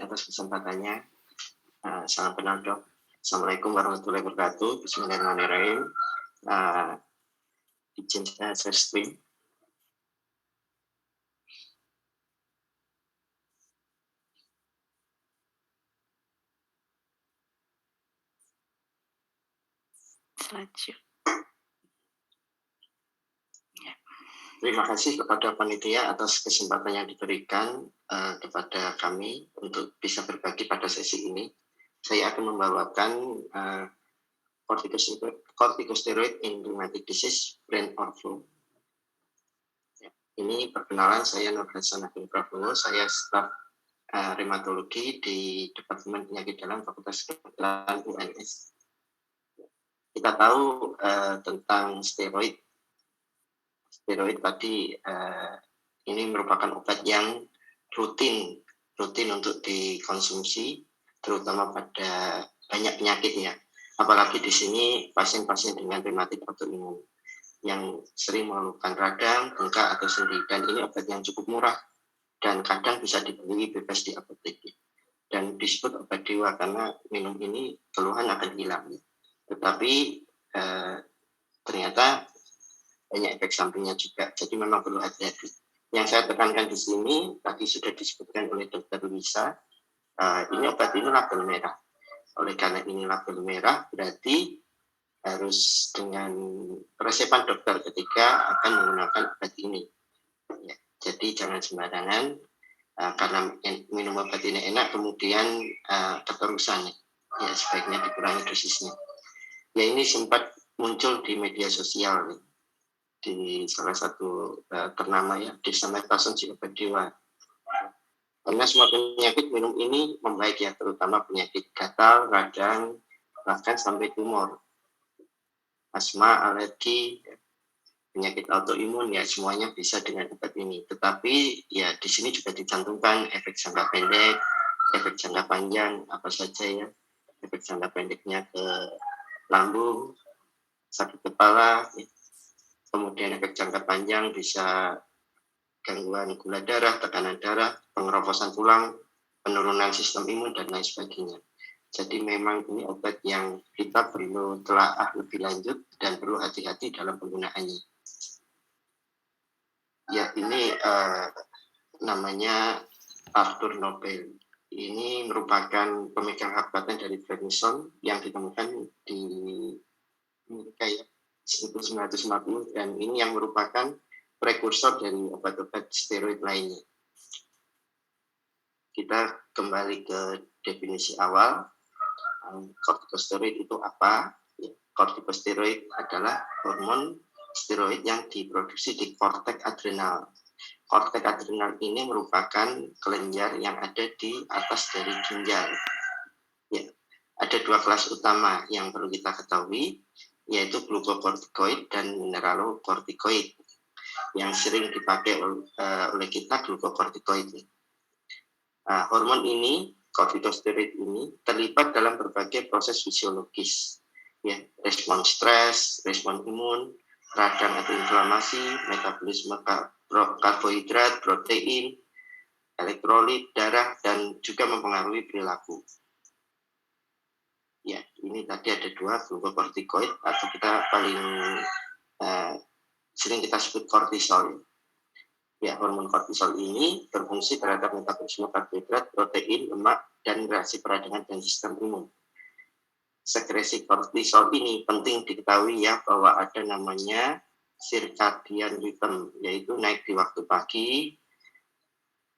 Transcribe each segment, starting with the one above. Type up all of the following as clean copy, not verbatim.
atas kesempatannya. Salam kenal dok. Assalamualaikum warahmatullahi wabarakatuh. Bismillahirrahmanirrahim. Izin saya share screen. Terima kasih kepada panitia atas kesempatan yang diberikan kepada kami untuk bisa berbagi pada sesi ini. Saya akan membawakan corticosteroid in rheumatic disease, brain outflow. Ya, ini perkenalan, saya Nur Hasan Hakim Prabowo, saya staf rheumatologi di Departemen Penyakit Dalam Fakultas Kedokteran UNS. Kita tahu tentang steroid. Steroid tadi ini merupakan obat yang rutin untuk dikonsumsi, terutama pada banyak penyakit ya. Apalagi di sini pasien-pasien dengan rematik autoimun yang sering mengeluhkan radang, bengkak atau sendi. Dan ini obat yang cukup murah dan kadang bisa dibeli bebas di apotek. Dan disebut obat dewa karena minum ini keluhan akan hilang. Tetapi ternyata banyak efek sampingnya juga, jadi memang perlu hati-hati. Yang saya tekankan di sini, tadi sudah disebutkan oleh Dr. Luisa, ini obat ini label merah. Oleh karena ini label merah, berarti harus dengan resepan dokter ketika akan menggunakan obat ini. Ya, jadi jangan sembarangan, karena minum obat ini enak, kemudian keterusan. Ya, sebaiknya dikurangi dosisnya. Ya, ini sempat muncul di media sosial, di salah satu ternama ya, dexamethasone si obat dewa. Karena semua penyakit minum ini membaik ya, terutama penyakit gatal, radang, bahkan sampai tumor, asma, alergi, penyakit autoimun ya, semuanya bisa dengan obat ini. Tetapi ya di sini juga dicantumkan efek jangka pendek, efek jangka panjang apa saja ya. Efek jangka pendeknya ke lambung, sakit kepala, ya. Kemudian efek jangka panjang bisa gangguan gula darah, tekanan darah, pengeroposan tulang, penurunan sistem imun, dan lain sebagainya. Jadi memang ini obat yang kita perlu telaah lebih lanjut dan perlu hati-hati dalam penggunaannya. Ya, ini namanya Arthur Nobel. Ini merupakan pemegang hak paten dari prednison yang ditemukan di Amerika ya, 1950, dan ini yang merupakan prekursor dari obat-obat steroid lainnya. Kita kembali ke definisi awal. Corticosteroid itu apa? Corticosteroid adalah hormon steroid yang diproduksi di korteks adrenal. Korteks adrenal ini merupakan kelenjar yang ada di atas dari ginjal. Ya, ada dua kelas utama yang perlu kita ketahui, yaitu glukokortikoid dan mineralokortikoid. Yang sering dipakai oleh kita glukokortikoid. Hormon ini, corticosteroid ini, terlibat dalam berbagai proses fisiologis, ya, respon stres, respon imun, radang atau inflamasi, metabolisme karbohidrat, protein, elektrolit, darah, dan juga mempengaruhi perilaku. Ya, ini tadi ada dua, glukokortikoid atau kita paling sering kita sebut kortisol. Ya, hormon kortisol ini berfungsi terhadap metabolisme karbohidrat, protein, lemak, dan reaksi peradangan dan sistem imun. Sekresi kortisol ini penting diketahui ya, bahwa ada namanya circadian rhythm, yaitu naik di waktu pagi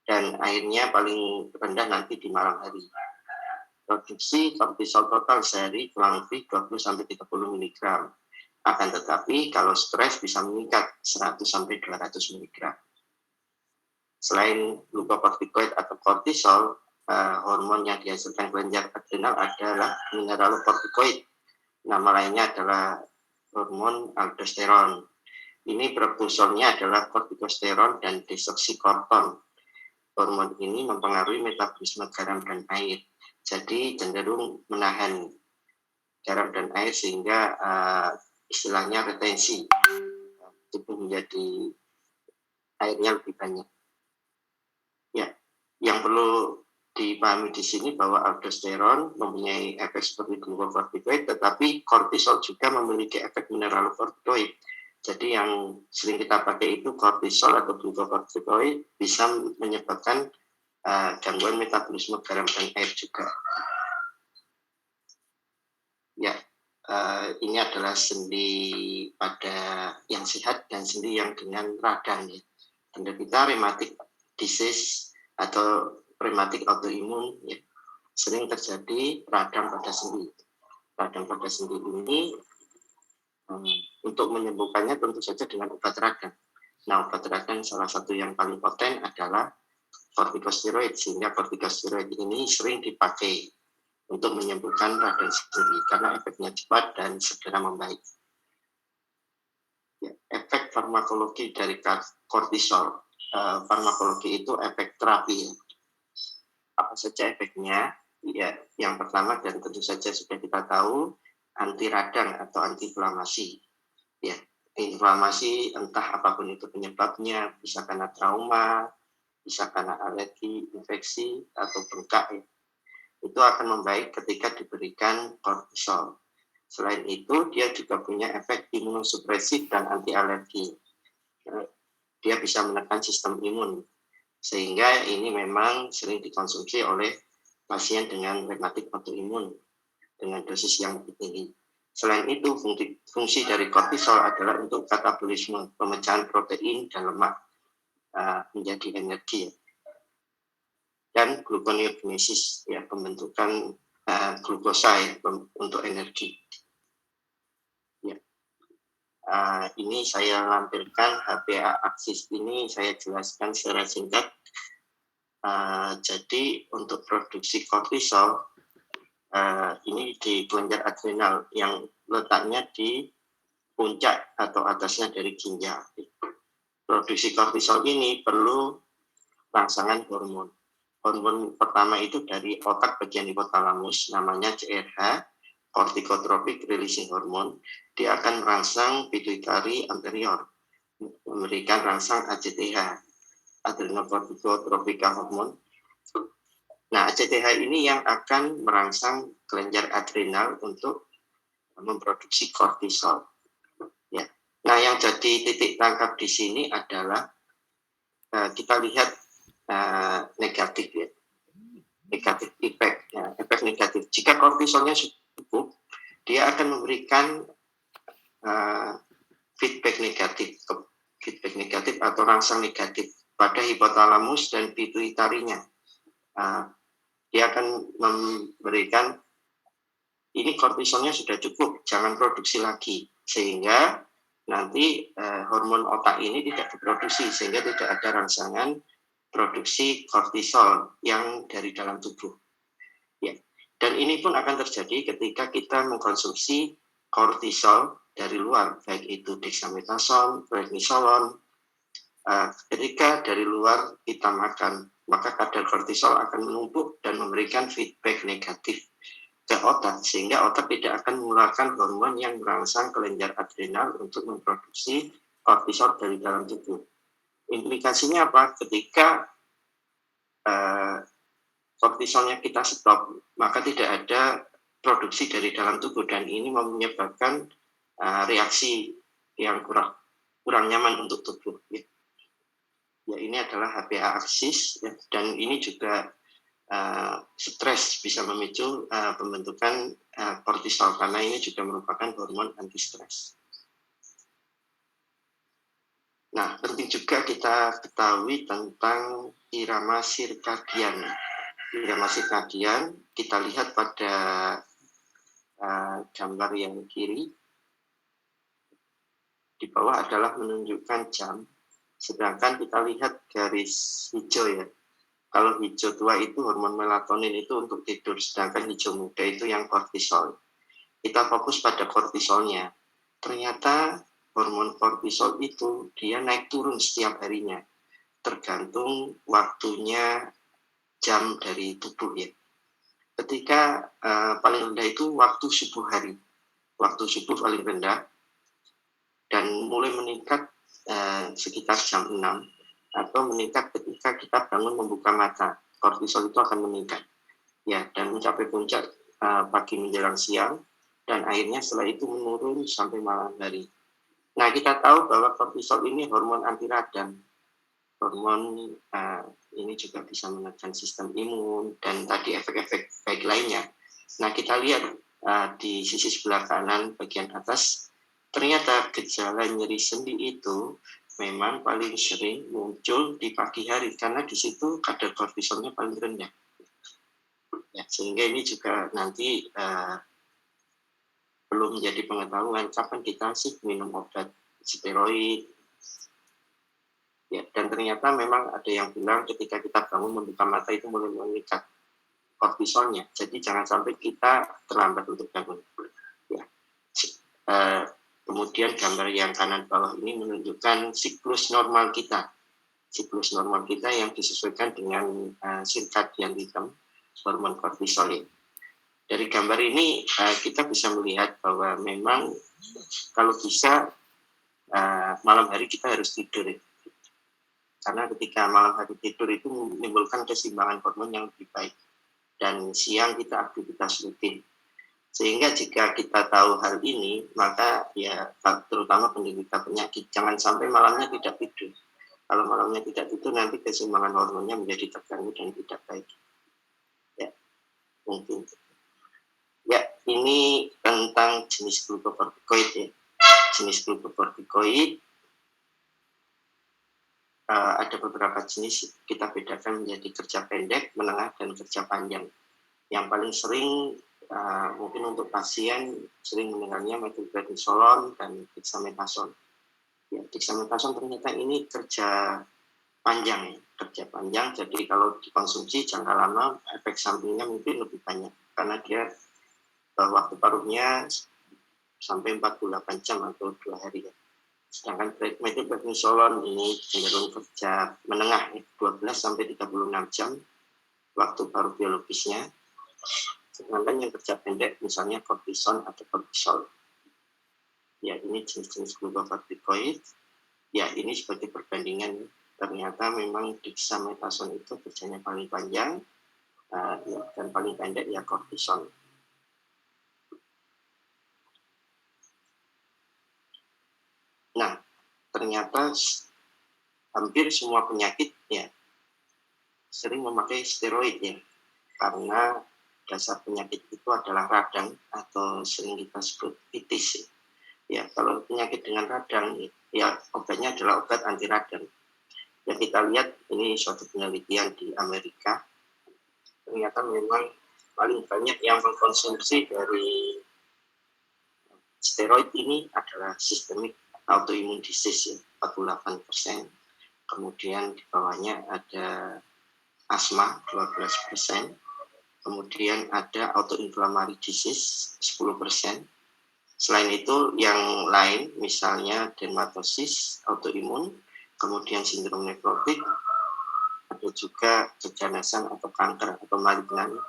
dan akhirnya paling rendah nanti di malam hari. Produksi kortisol total sehari kurang lebih 20-30 mg. Akan tetapi kalau stres bisa meningkat 100-200 mg. Selain glukokortikoid atau kortisol, hormon yang dihasilkan kelenjar adrenal adalah mineralokortikoid. Nama lainnya adalah hormon aldosteron. Ini prekursornya adalah kortikosteron dan desoksikorton. Hormon ini mempengaruhi metabolisme garam dan air. Jadi cenderung menahan garam dan air sehingga istilahnya retensi, tubuh menjadi airnya lebih banyak. Ya, yang perlu dipahami di sini bahwa aldosteron mempunyai efek seperti glukokortikoid, tetapi kortisol juga memiliki efek mineralokortikoid. Jadi yang sering kita pakai itu kortisol atau glukokortikoid bisa menyebabkan gangguan metabolisme garam dan air juga. Ya, ini adalah sendi pada yang sehat dan sendi yang dengan radang. Ya. Penderita rheumatic disease atau rheumatic autoimun ya, sering terjadi radang pada sendi. Radang pada sendi ini untuk menyembuhkannya tentu saja dengan obat radang. Nah, obat radang salah satu yang paling poten adalah kortikosteroid, sehingga kortikosteroid ini sering dipakai untuk menyembuhkan radang sendi karena efeknya cepat dan segera membaik. Ya, efek farmakologi dari kortisol. Farmakologi itu efek terapi. Apa saja efeknya? Ya, yang pertama dan tentu saja sudah kita tahu, anti radang atau anti-inflamasi. Ya, inflamasi entah apapun itu penyebabnya, bisa karena trauma, bisa karena alergi, infeksi, atau bengkak. Ya. Itu akan membaik ketika diberikan kortisol. Selain itu, dia juga punya efek imunosupresif dan anti alergi. Dia bisa menekan sistem imun, sehingga ini memang sering dikonsumsi oleh pasien dengan rheumatic autoimun dengan dosis yang lebih tinggi. Selain itu, fungsi dari kortisol adalah untuk katabolisme, pemecahan protein dan lemak menjadi energi. Dan gluconeogenesis, ya, pembentukan glukosa ya, untuk energi. Ya. Ini saya lampirkan HPA aksis ini, saya jelaskan secara singkat. Jadi untuk produksi kortisol, ini di kelenjar adrenal yang letaknya di puncak atau atasnya dari ginjal. Produksi kortisol ini perlu rangsangan hormon. Hormon pertama itu dari otak bagian hipotalamus, namanya CRH, corticotropic releasing hormone. Dia akan merangsang pituitary anterior, memberikan rangsang ACTH, adrenocorticotropica hormone. Nah, ACTH ini yang akan merangsang kelenjar adrenal untuk memproduksi kortisol. Ya. Nah, yang jadi titik tangkap di sini adalah kita lihat negatif ya, negatif efek negatif. Jika kortisolnya cukup, dia akan memberikan feedback negatif atau rangsang negatif pada hipotalamus dan pituitarinya. Dia akan memberikan ini kortisolnya sudah cukup, jangan produksi lagi, sehingga nanti hormon otak ini tidak diproduksi, sehingga tidak ada rangsangan produksi kortisol yang dari dalam tubuh. Ya. Dan ini pun akan terjadi ketika kita mengkonsumsi kortisol dari luar, baik itu dexamethasone, prednisolon. Ketika dari luar kita makan, maka kadar kortisol akan menumpuk dan memberikan feedback negatif ke otak, sehingga otak tidak akan mengeluarkan hormon yang merangsang kelenjar adrenal untuk memproduksi kortisol dari dalam tubuh. Implikasinya apa? Ketika kortisolnya kita stop, maka tidak ada produksi dari dalam tubuh, dan ini menyebabkan reaksi yang kurang nyaman untuk tubuh. Ya, ini adalah HPA aksis, ya, dan ini juga stres bisa memicu pembentukan kortisol, karena ini juga merupakan hormon anti stres. Nah, penting juga kita ketahui tentang irama sirkadian. Irama sirkadian kita lihat pada gambar yang kiri. Di bawah adalah menunjukkan jam, sedangkan kita lihat garis hijau ya. Kalau hijau tua itu hormon melatonin itu untuk tidur, sedangkan hijau muda itu yang kortisol. Kita fokus pada kortisolnya. Ternyata hormon kortisol itu dia naik turun setiap harinya, tergantung waktunya jam dari tubuh ya. Ketika paling rendah itu waktu subuh hari, waktu subuh paling rendah, dan mulai meningkat sekitar jam 6, atau meningkat ketika kita bangun membuka mata. kortisol itu akan meningkat, ya, dan mencapai puncak pagi menjelang siang, dan akhirnya setelah itu menurun sampai malam hari. Nah, kita tahu bahwa kortisol ini hormon anti radang. Hormon ini juga bisa menekan sistem imun dan tadi efek-efek baik lainnya. Nah, kita lihat di sisi sebelah kanan bagian atas, ternyata gejala nyeri sendi itu memang paling sering muncul di pagi hari karena di situ kadar kortisolnya paling rendah. Ya, sehingga ini juga nanti belum menjadi pengetahuan kapan kita sih minum obat steroid. Ya, dan ternyata memang ada yang bilang ketika kita bangun membuka mata itu mulai meningkat kortisolnya. Jadi jangan sampai kita terlambat untuk bangun. Ya. Kemudian gambar yang kanan bawah ini menunjukkan siklus normal kita. Siklus normal kita yang disesuaikan dengan sirkadian rhythm hormon kortisol ini. Dari gambar ini kita bisa melihat bahwa memang kalau bisa malam hari kita harus tidur. Karena ketika malam hari tidur itu menimbulkan keseimbangan hormon yang lebih baik. Dan siang kita aktivitas rutin. Sehingga jika kita tahu hal ini, maka ya terutama penderita penyakit, jangan sampai malamnya tidak tidur. Kalau malamnya tidak tidur, nanti keseimbangan hormonnya menjadi terganggu dan tidak baik. Ya, mungkin. Ya, ini tentang jenis glukokortikoid ya. Jenis glukokortikoid ada beberapa jenis kita bedakan menjadi kerja pendek, menengah, dan kerja panjang. Yang paling sering mungkin untuk pasien sering mendengarnya methylprednisolone dan dexamethasone. Ya, dexamethasone ternyata ini kerja panjang ya, kerja panjang. Jadi kalau dikonsumsi jangka lama efek sampingnya mungkin lebih banyak karena dia waktu paruhnya sampai 48 jam atau 2 hari ya. Sedangkan methylprednisolone ini cenderung kerja menengah, 12 sampai 36 jam waktu paruh biologisnya. Sedangkan yang kerja pendek misalnya kortison atau kortisol. Ya, ini jenis-jenis glukokortikoid. Ya, ini sebagai perbandingan. Ternyata memang dexamethasone itu kerjanya paling panjang ya, dan paling pendek ya kortison. Nah, ternyata hampir semua penyakit ya sering memakai steroid ya, karena dasar penyakit itu adalah radang atau sering kita sebut itis. Ya, kalau penyakit dengan radang ya obatnya adalah obat anti radang. Ya, kita lihat ini suatu penelitian di Amerika. Ternyata memang paling banyak yang mengkonsumsi dari steroid ini adalah systemic autoimmune disease ya, 48%. Kemudian di bawahnya ada asma 12%. Kemudian ada autoinflammatory disease 10%. Selain itu yang lain misalnya dermatosis autoimun, kemudian sindrom nefrotik, ada juga keganasan atau kanker atau malignan,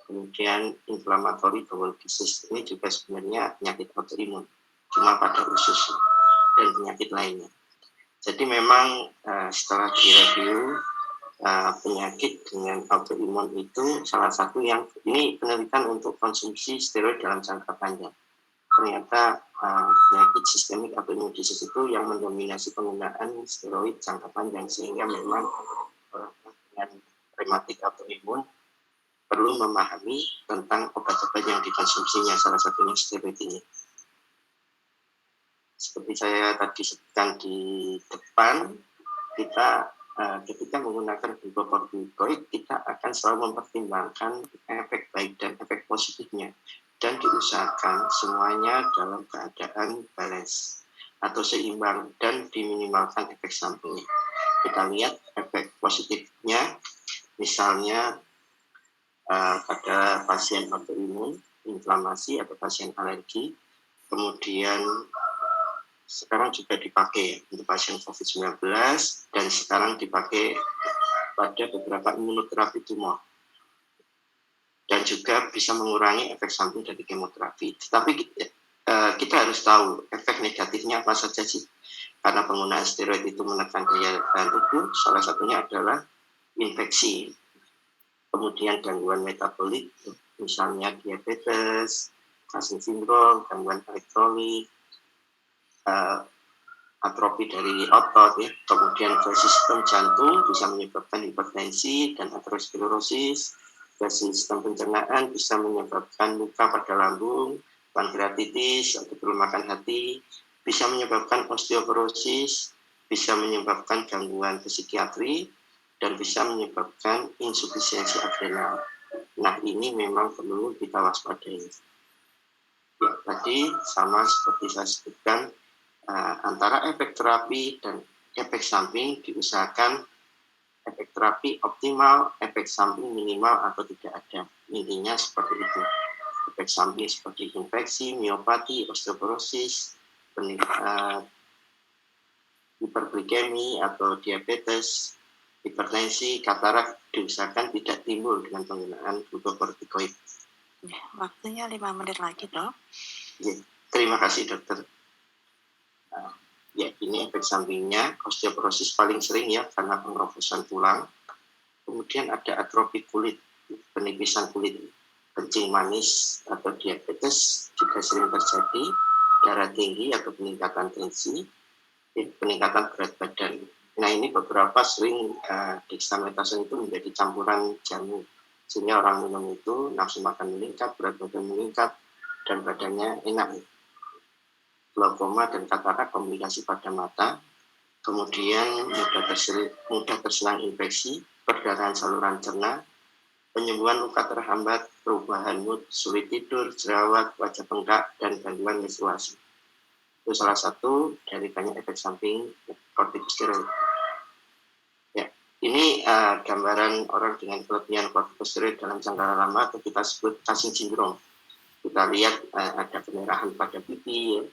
kemudian inflammatory bowel disease ini juga sebenarnya penyakit autoimun, cuma pada usus dan penyakit lainnya. Jadi memang setelah direview penyakit dengan autoimun itu salah satu yang ini penelitian untuk konsumsi steroid dalam jangka panjang. Ternyata penyakit sistemik autoimun disease itu yang mendominasi penggunaan steroid jangka panjang, sehingga memang orang dengan rematik autoimun perlu memahami tentang obat-obat yang dikonsumsinya, salah satunya steroid ini. Seperti saya tadi sebutkan di depan, kita ketika menggunakan glukokortikoid, kita akan selalu mempertimbangkan efek baik dan efek positifnya, dan diusahakan semuanya dalam keadaan balance atau seimbang dan diminimalkan efek sampingnya. Kita lihat efek positifnya, misalnya pada pasien autoimun, inflamasi atau pasien alergi, kemudian sekarang juga dipakai untuk pasien COVID-19 dan sekarang dipakai pada beberapa imunoterapi tumor dan juga bisa mengurangi efek samping dari kemoterapi. Tetapi kita harus tahu efek negatifnya apa saja sih, karena penggunaan steroid itu menekan daya tahan tubuh, salah satunya adalah infeksi. kemudian gangguan metabolik, misalnya diabetes, Cushing syndrome, gangguan elektrolit, atrofi dari otot, ya. Kemudian ke sistem jantung bisa menyebabkan hipertensi dan aterosklerosis, ke sistem pencernaan bisa menyebabkan luka pada lambung, pankreatitis atau kelemahan hati, bisa menyebabkan osteoporosis, bisa menyebabkan gangguan psikiatri, dan bisa menyebabkan insufisiensi adrenal. Nah, ini memang perlu kita waspadai. Ya, tadi sama seperti saya sebutkan, antara efek terapi dan efek samping diusahakan efek terapi optimal, efek samping minimal atau tidak ada. Intinya seperti itu. Efek samping seperti infeksi, miopati, osteoporosis, hiperglikemi atau diabetes, hipertensi, katarak diusahakan tidak timbul dengan penggunaan glukokortikoid. Waktunya 5 menit lagi, Dok. Ya, terima kasih, dokter. Ya, ini efek sampingnya. Osteoporosis paling sering ya karena pengeroposan tulang. Kemudian ada atrofi kulit, penipisan kulit, kencing manis atau diabetes juga sering terjadi, darah tinggi atau peningkatan tensi, peningkatan berat badan. Nah, ini beberapa sering dexamethasone itu menjadi campuran jamu, sehingga orang minum itu nafsu makan meningkat, berat badan meningkat, dan badannya enak. Glaukoma dan katarak komplikasi pada mata, kemudian mudah terserang infeksi, perdarahan saluran cerna, penyembuhan luka terhambat, perubahan mood, sulit tidur, jerawat, wajah bengkak, dan gangguan menstruasi. Itu salah satu dari banyak efek samping kortikosteroid. Ya, ini gambaran orang dengan kelebihan kortikosteroid dalam jangka lama atau kita sebut Cushing syndrome. Kita lihat ada kemerahan pada pipi, ya.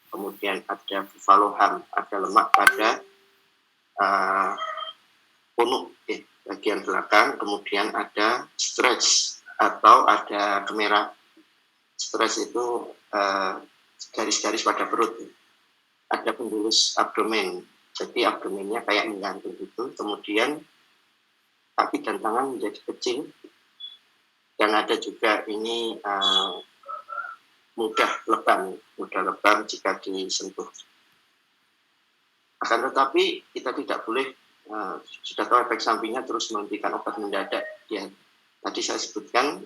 Kemudian ada buffalo-hum, ada lemak pada punuk bagian belakang, kemudian ada stretch atau ada kemerah. Stretch itu garis-garis pada perut. Ada pembulus abdomen, jadi abdomennya kayak menggantung gitu. Kemudian kaki dan tangan menjadi kecil, dan ada juga ini mudah lebam jika disentuh. Akan tetapi kita tidak boleh sudah tahu efek sampingnya terus memberikan obat mendadak. Ya, tadi saya sebutkan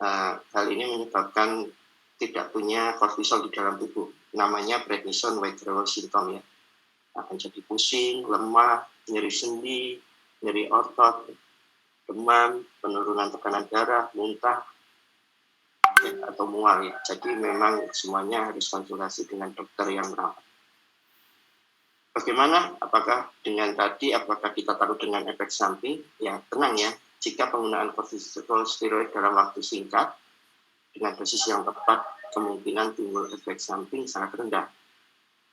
hal ini menyebabkan tidak punya kortisol di dalam tubuh. Namanya prednisone withdrawal syndrome, ya. Akan jadi pusing, lemah, nyeri sendi, nyeri otot, demam, penurunan tekanan darah, muntah, atau mual, ya. Jadi memang semuanya harus konsultasi dengan dokter yang merawat. Bagaimana? Apakah kita taruh dengan efek samping? Ya, tenang ya. Jika penggunaan kortikosteroid dalam waktu singkat dengan dosis yang tepat, kemungkinan timbul efek samping sangat rendah.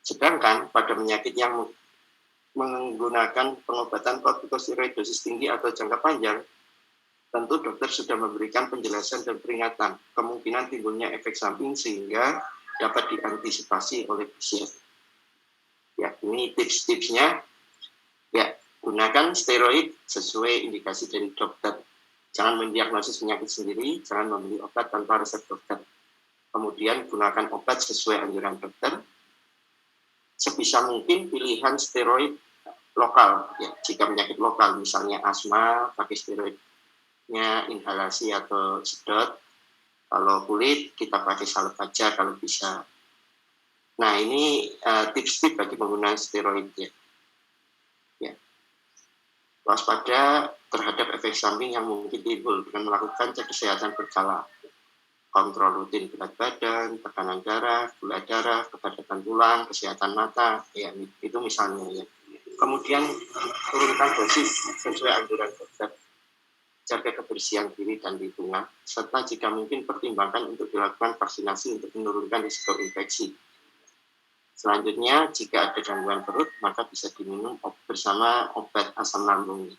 Sedangkan pada penyakit yang menggunakan pengobatan kortikosteroid dosis tinggi atau jangka panjang, tentu dokter sudah memberikan penjelasan dan peringatan kemungkinan timbulnya efek samping sehingga dapat diantisipasi oleh pasien. Ya, ini tips-tipsnya. Ya, gunakan steroid sesuai indikasi dari dokter. Jangan mendiagnosis penyakit sendiri, jangan membeli obat tanpa resep dokter. Kemudian gunakan obat sesuai anjuran dokter. Sebisa mungkin pilihan steroid lokal, ya, jika penyakit lokal, misalnya asma, pakai steroidnya inhalasi atau sedot. Kalau kulit, kita pakai salep aja kalau bisa. Nah, ini tips-tips bagi penggunaan steroid, ya. Waspada terhadap efek samping yang mungkin timbul dengan melakukan cek kesehatan berkala, kontrol rutin berat badan, tekanan darah, gula darah, kepadatan tulang, kesehatan mata, ya itu misalnya, ya. Kemudian turunkan dosis sesuai anjuran dokter, jaga kebersihan diri dan lingkungan, serta jika mungkin pertimbangkan untuk dilakukan vaksinasi untuk menurunkan risiko infeksi. Selanjutnya, jika ada gangguan perut, maka bisa diminum bersama obat asam lambung.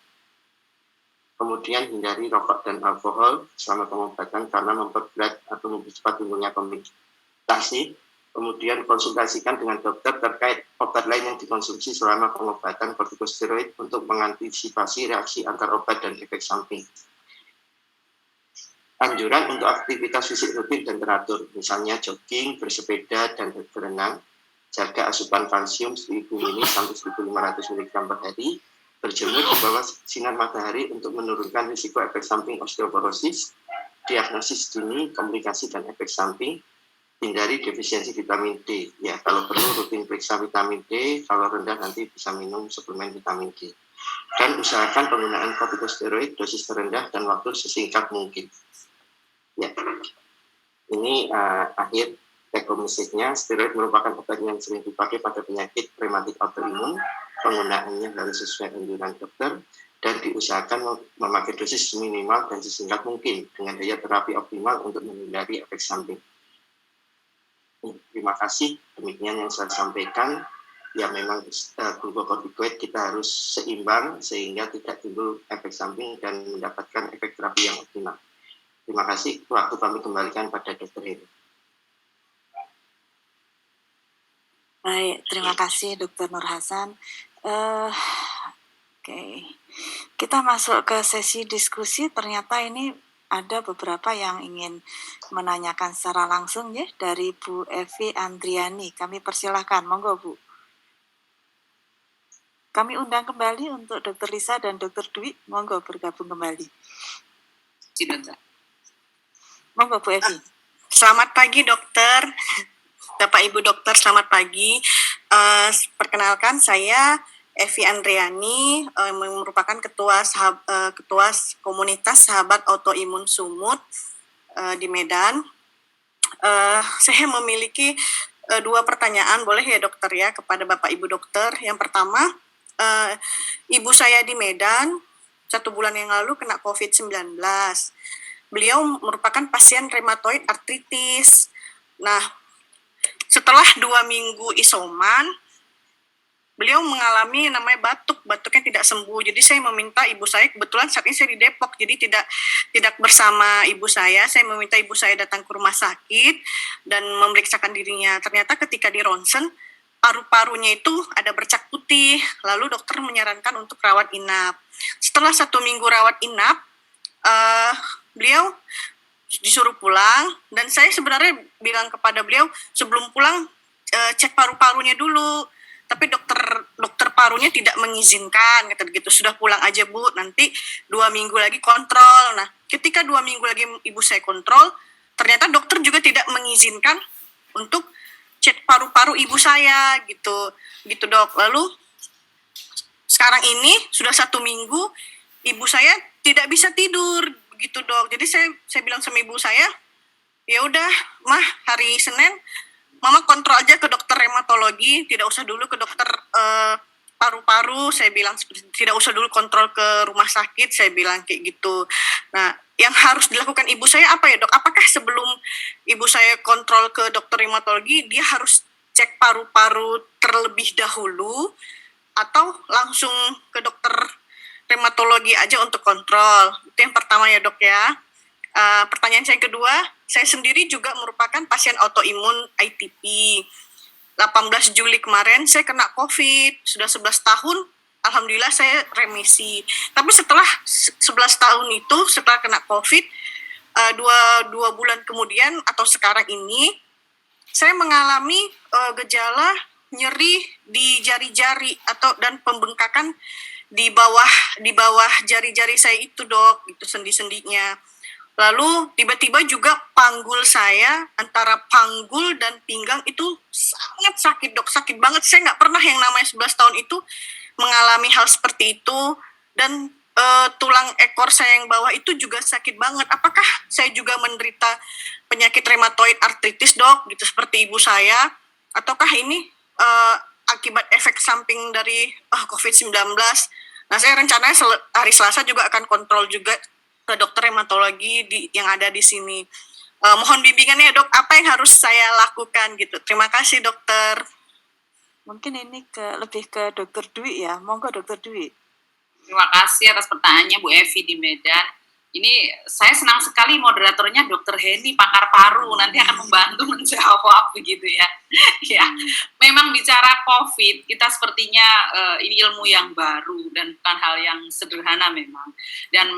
Kemudian hindari rokok dan alkohol selama pengobatan karena memperberat atau mempercepat timbulnya komplikasi. Kemudian konsultasikan dengan dokter terkait obat lain yang dikonsumsi selama pengobatan kortikosteroid untuk mengantisipasi reaksi antar obat dan efek samping. Anjuran untuk aktivitas fisik rutin dan teratur, misalnya jogging, bersepeda, dan berenang, jaga asupan kalsium 1000 mili sampai 1500 mg per hari, berjemur di bawah sinar matahari untuk menurunkan risiko efek samping osteoporosis, diagnosis dini, komplikasi dan efek samping, hindari defisiensi vitamin D. Ya, kalau perlu rutin periksa vitamin D, kalau rendah nanti bisa minum suplemen vitamin D. Dan usahakan penggunaan kortikosteroid dosis terendah dan waktu sesingkat mungkin. Ya, ini akhir rekomendasinya. Steroid merupakan obat yang sering dipakai pada penyakit rematik autoimun. Penggunaannya harus sesuai anjuran dokter dan diusahakan memakai dosis minimal dan sesingkat mungkin dengan daya terapi optimal untuk menghindari efek samping. Terima kasih. Demikian yang saya sampaikan. Ya, memang glukokortikoid kita harus seimbang sehingga tidak timbul efek samping dan mendapatkan efek terapi yang optimal. Terima kasih. Waktu kami kembalikan pada Dr. Heri. Baik, terima kasih Dr. Nur Hasan. Oke. Kita masuk ke sesi diskusi. Ternyata ini ada beberapa yang ingin menanyakan secara langsung ya dari Bu Evi Andriani. Kami persilahkan, monggo Bu. Kami undang kembali untuk Dr. Lisa dan Dr. Dwi, monggo bergabung kembali. Monggo Bu Evi. Selamat pagi dokter, Bapak Ibu dokter, selamat pagi. Perkenalkan saya Evi Andriani, merupakan ketua komunitas sahabat autoimun Sumut di Medan. Saya memiliki 2 pertanyaan, boleh ya dokter ya, kepada Bapak Ibu dokter. Yang pertama, ibu saya di Medan 1 bulan yang lalu kena COVID-19. Beliau merupakan pasien rheumatoid arthritis. Nah, setelah 2 minggu isoman, beliau mengalami namanya batuknya tidak sembuh. Jadi saya meminta ibu saya, kebetulan saat ini saya di Depok, jadi tidak bersama ibu saya. Saya meminta ibu saya datang ke rumah sakit dan memeriksakan dirinya. Ternyata ketika di ronsen, paru-parunya itu ada bercak putih. Lalu dokter menyarankan untuk rawat inap. Setelah 1 minggu rawat inap, beliau disuruh pulang, dan saya sebenarnya bilang kepada beliau sebelum pulang cek paru-parunya dulu, tapi dokter parunya tidak mengizinkan, kata gitu, sudah pulang aja Bu, nanti 2 minggu lagi kontrol. Nah, ketika 2 minggu lagi ibu saya kontrol, ternyata dokter juga tidak mengizinkan untuk cek paru-paru ibu saya, gitu dok. Lalu sekarang ini sudah 1 minggu ibu saya tidak bisa tidur, begitu dok. Jadi saya bilang sama ibu saya, ya udah mah, hari Senin mama kontrol aja ke dokter rheumatologi, tidak usah dulu ke dokter paru-paru. Saya bilang tidak usah dulu kontrol ke rumah sakit, saya bilang kayak gitu. Nah, yang harus dilakukan ibu saya apa ya dok? Apakah sebelum ibu saya kontrol ke dokter rheumatologi, dia harus cek paru-paru terlebih dahulu, atau langsung ke dokter rheumatologi aja untuk kontrol? Itu yang pertama ya dok ya. Pertanyaan saya kedua, saya sendiri juga merupakan pasien autoimun ITP. 18 Juli kemarin saya kena COVID, sudah 11 tahun, alhamdulillah saya remisi. Tapi setelah 11 tahun itu, setelah kena COVID, dua bulan kemudian atau sekarang ini, saya mengalami gejala nyeri di jari-jari dan pembengkakan di bawah jari-jari saya itu dok, itu sendi-sendinya. Lalu tiba-tiba juga panggul saya, antara panggul dan pinggang itu sangat sakit dok, sakit banget. Saya nggak pernah yang namanya 11 tahun itu mengalami hal seperti itu. Dan tulang ekor saya yang bawah itu juga sakit banget. Apakah saya juga menderita penyakit rheumatoid arthritis dok, gitu seperti ibu saya? Ataukah ini akibat efek samping dari COVID-19? Nah, saya rencananya hari Selasa juga akan kontrol juga ke dokter rheumatologi yang ada di sini. Mohon bimbingannya dok, apa yang harus saya lakukan gitu. Terima kasih dokter. Mungkin ini lebih ke Dokter Dwi ya, monggo Dokter Dwi. Terima kasih atas pertanyaannya Bu Evi di Medan. Ini saya senang sekali moderatornya Dr. Heni, pakar paru, nanti akan membantu menjawab begitu ya. Ya, memang bicara COVID, kita sepertinya ini ilmu yang baru dan bukan hal yang sederhana memang. Dan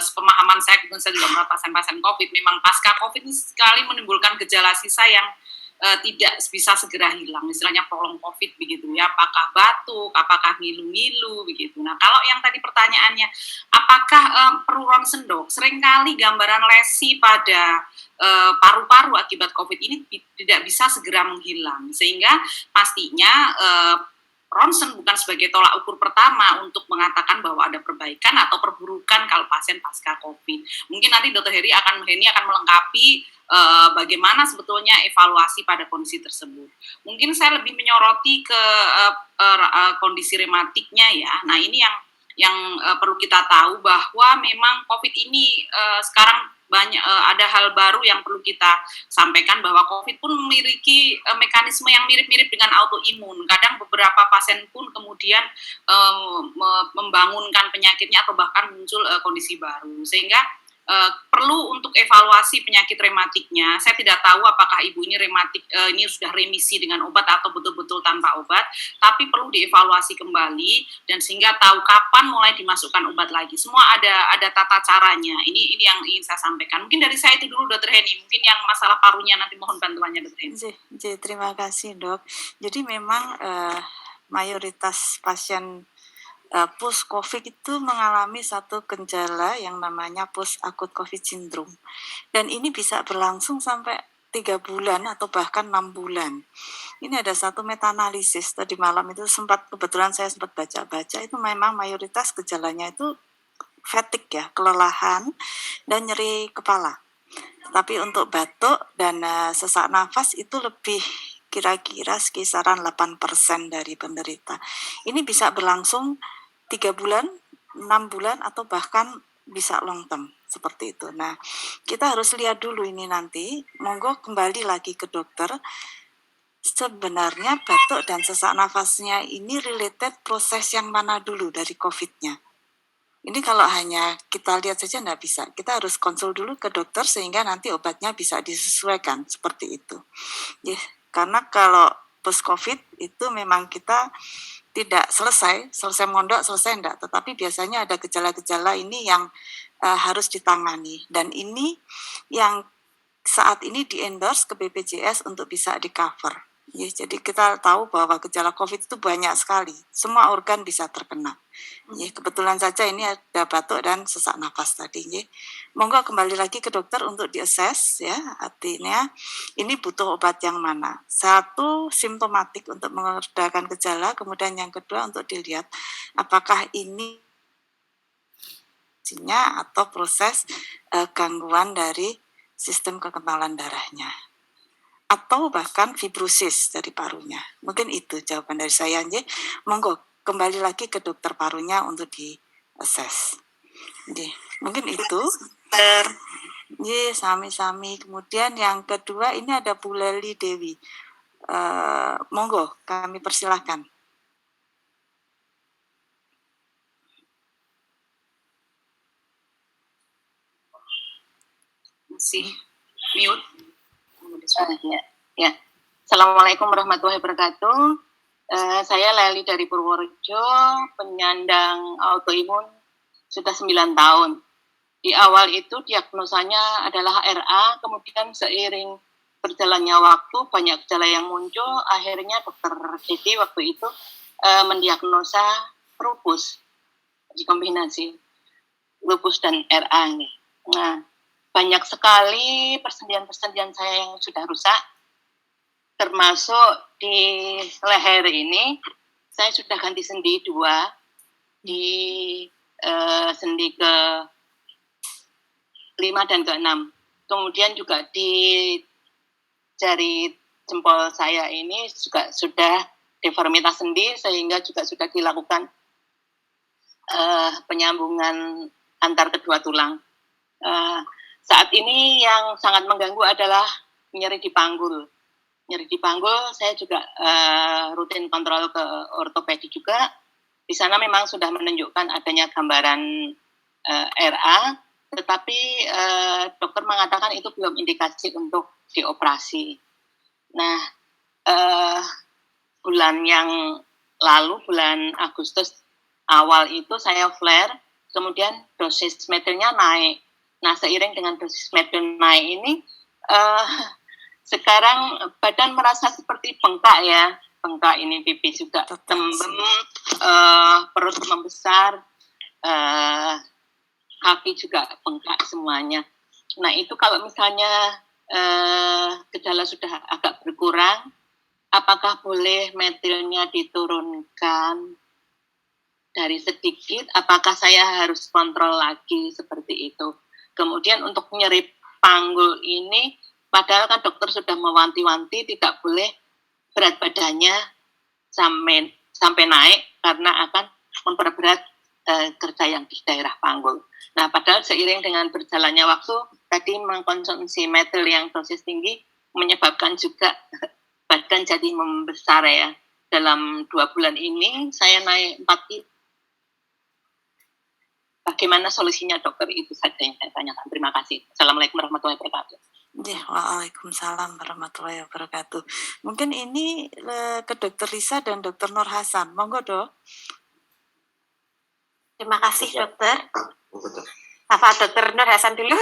sepemahaman saya, kebetulan saya juga merawat pasien-pasien COVID, memang pasca COVID ini sekali menimbulkan gejala sisa yang tidak bisa segera hilang, istilahnya prolong COVID begitu ya, apakah batuk, apakah ngilu-ngilu begitu. Nah, kalau yang tadi pertanyaannya, apakah perlu ronsen dok? Seringkali gambaran lesi pada paru-paru akibat COVID ini tidak bisa segera menghilang, sehingga pastinya ronsen bukan sebagai tolak ukur pertama untuk mengatakan bahwa ada perbaikan atau perburukan kalau pasien pasca COVID. Mungkin nanti Dr. Heni akan melengkapi bagaimana sebetulnya evaluasi pada kondisi tersebut. Mungkin saya lebih menyoroti ke kondisi rematiknya ya. Nah ini yang perlu kita tahu bahwa memang COVID ini sekarang banyak ada hal baru yang perlu kita sampaikan, bahwa COVID pun memiliki mekanisme yang mirip-mirip dengan autoimun. Kadang beberapa pasien pun kemudian membangunkan penyakitnya atau bahkan muncul kondisi baru, sehingga perlu untuk evaluasi penyakit rematiknya. Saya tidak tahu apakah ibu ini rematik ini sudah remisi dengan obat atau betul-betul tanpa obat, tapi perlu dievaluasi kembali dan sehingga tahu kapan mulai dimasukkan obat lagi. Semua ada tata caranya. Ini yang ingin saya sampaikan. Mungkin dari saya itu dulu Dr. Heni. Mungkin yang masalah parunya nanti mohon bantuannya Dr. Heni. Terima kasih dok. Jadi memang mayoritas pasien post COVID itu mengalami satu gejala yang namanya post acute COVID syndrome, dan ini bisa berlangsung sampai 3 bulan atau bahkan 6 bulan. Ini ada satu meta-analisis tadi malam itu kebetulan saya sempat baca-baca, itu memang mayoritas gejalanya itu fatigue ya, kelelahan dan nyeri kepala. Tapi untuk batuk dan sesak nafas itu lebih kira-kira kisaran 8% dari penderita. Ini bisa berlangsung 3 bulan, 6 bulan, atau bahkan bisa long term, seperti itu. Nah, kita harus lihat dulu ini nanti, monggo kembali lagi ke dokter, sebenarnya batuk dan sesak nafasnya ini related proses yang mana dulu dari COVID-nya. Ini kalau hanya kita lihat saja nggak bisa, kita harus konsul dulu ke dokter sehingga nanti obatnya bisa disesuaikan, seperti itu. Ya, karena kalau post-COVID itu memang kita tidak selesai mondok, selesai enggak, tetapi biasanya ada gejala-gejala ini yang harus ditangani, dan ini yang saat ini di-endorse ke BPJS untuk bisa di-cover. Ya, jadi kita tahu bahwa gejala COVID itu banyak sekali, semua organ bisa terkena. Ya, kebetulan saja ini ada batuk dan sesak nafas tadi. Ya. Monggo kembali lagi ke dokter untuk di-assess ya, artinya ini butuh obat yang mana. Satu, simptomatik untuk meredakan gejala, kemudian yang kedua untuk dilihat apakah ini atau proses gangguan dari sistem kekentalan darahnya, atau bahkan fibrosis dari parunya. Mungkin itu jawaban dari saya. Monggo kembali lagi ke dokter parunya untuk di-assess. Mungkin itu. Sami-sami. Kemudian yang kedua ini ada Bu Leli Dewi. Monggo kami persilahkan. Masih mute. Ya. Assalamualaikum warahmatullahi wabarakatuh. Saya Leli dari Purworejo, penyandang autoimun sudah 9 tahun. Di awal itu diagnosanya adalah RA, kemudian seiring berjalannya waktu banyak gejala yang muncul, akhirnya dokter Didi waktu itu mendiagnosa lupus, dikombinasi lupus dan RA nih. Nah, banyak sekali persendian-persendian saya yang sudah rusak, termasuk di leher ini. Saya sudah ganti sendi 2, di sendi ke 5 dan ke 6. Kemudian juga di jari jempol saya ini juga sudah deformitas sendi, sehingga juga sudah dilakukan penyambungan antar kedua tulang. Saat ini yang sangat mengganggu adalah nyeri di panggul. Nyeri di panggul, saya juga rutin kontrol ke ortopedi juga. Di sana memang sudah menunjukkan adanya gambaran RA, tetapi dokter mengatakan itu belum indikasi untuk dioperasi. Nah, bulan yang lalu, bulan Agustus awal itu saya flare, kemudian dosis metilnya naik. Nah, seiring dengan dosis metil naik ini, sekarang badan merasa seperti bengkak ya, bengkak ini, pipi juga tembem, perut membesar, kaki juga bengkak semuanya. Nah, itu kalau misalnya gejala sudah agak berkurang, apakah boleh metilnya diturunkan dari sedikit? Apakah saya harus kontrol lagi seperti itu? Kemudian untuk nyeri panggul ini, padahal kan dokter sudah mewanti-wanti tidak boleh berat badannya sampai naik karena akan memperberat kerja yang di daerah panggul. Nah, padahal seiring dengan berjalannya waktu, tadi mengkonsumsi metil yang dosis tinggi menyebabkan juga badan jadi membesar ya. Dalam 2 bulan ini saya naik 4 kilo. Bagaimana solusinya dokter? Itu saja yang saya tanyakan. Terima kasih. Assalamualaikum warahmatullahi wabarakatuh. Ya, waalaikumsalam warahmatullahi wabarakatuh. Mungkin ini ke Dokter Lisa dan Dokter Nur Hasan. Monggo, Dok. Terima kasih dokter. Betul. Apa dokter Nur Hasan dulu?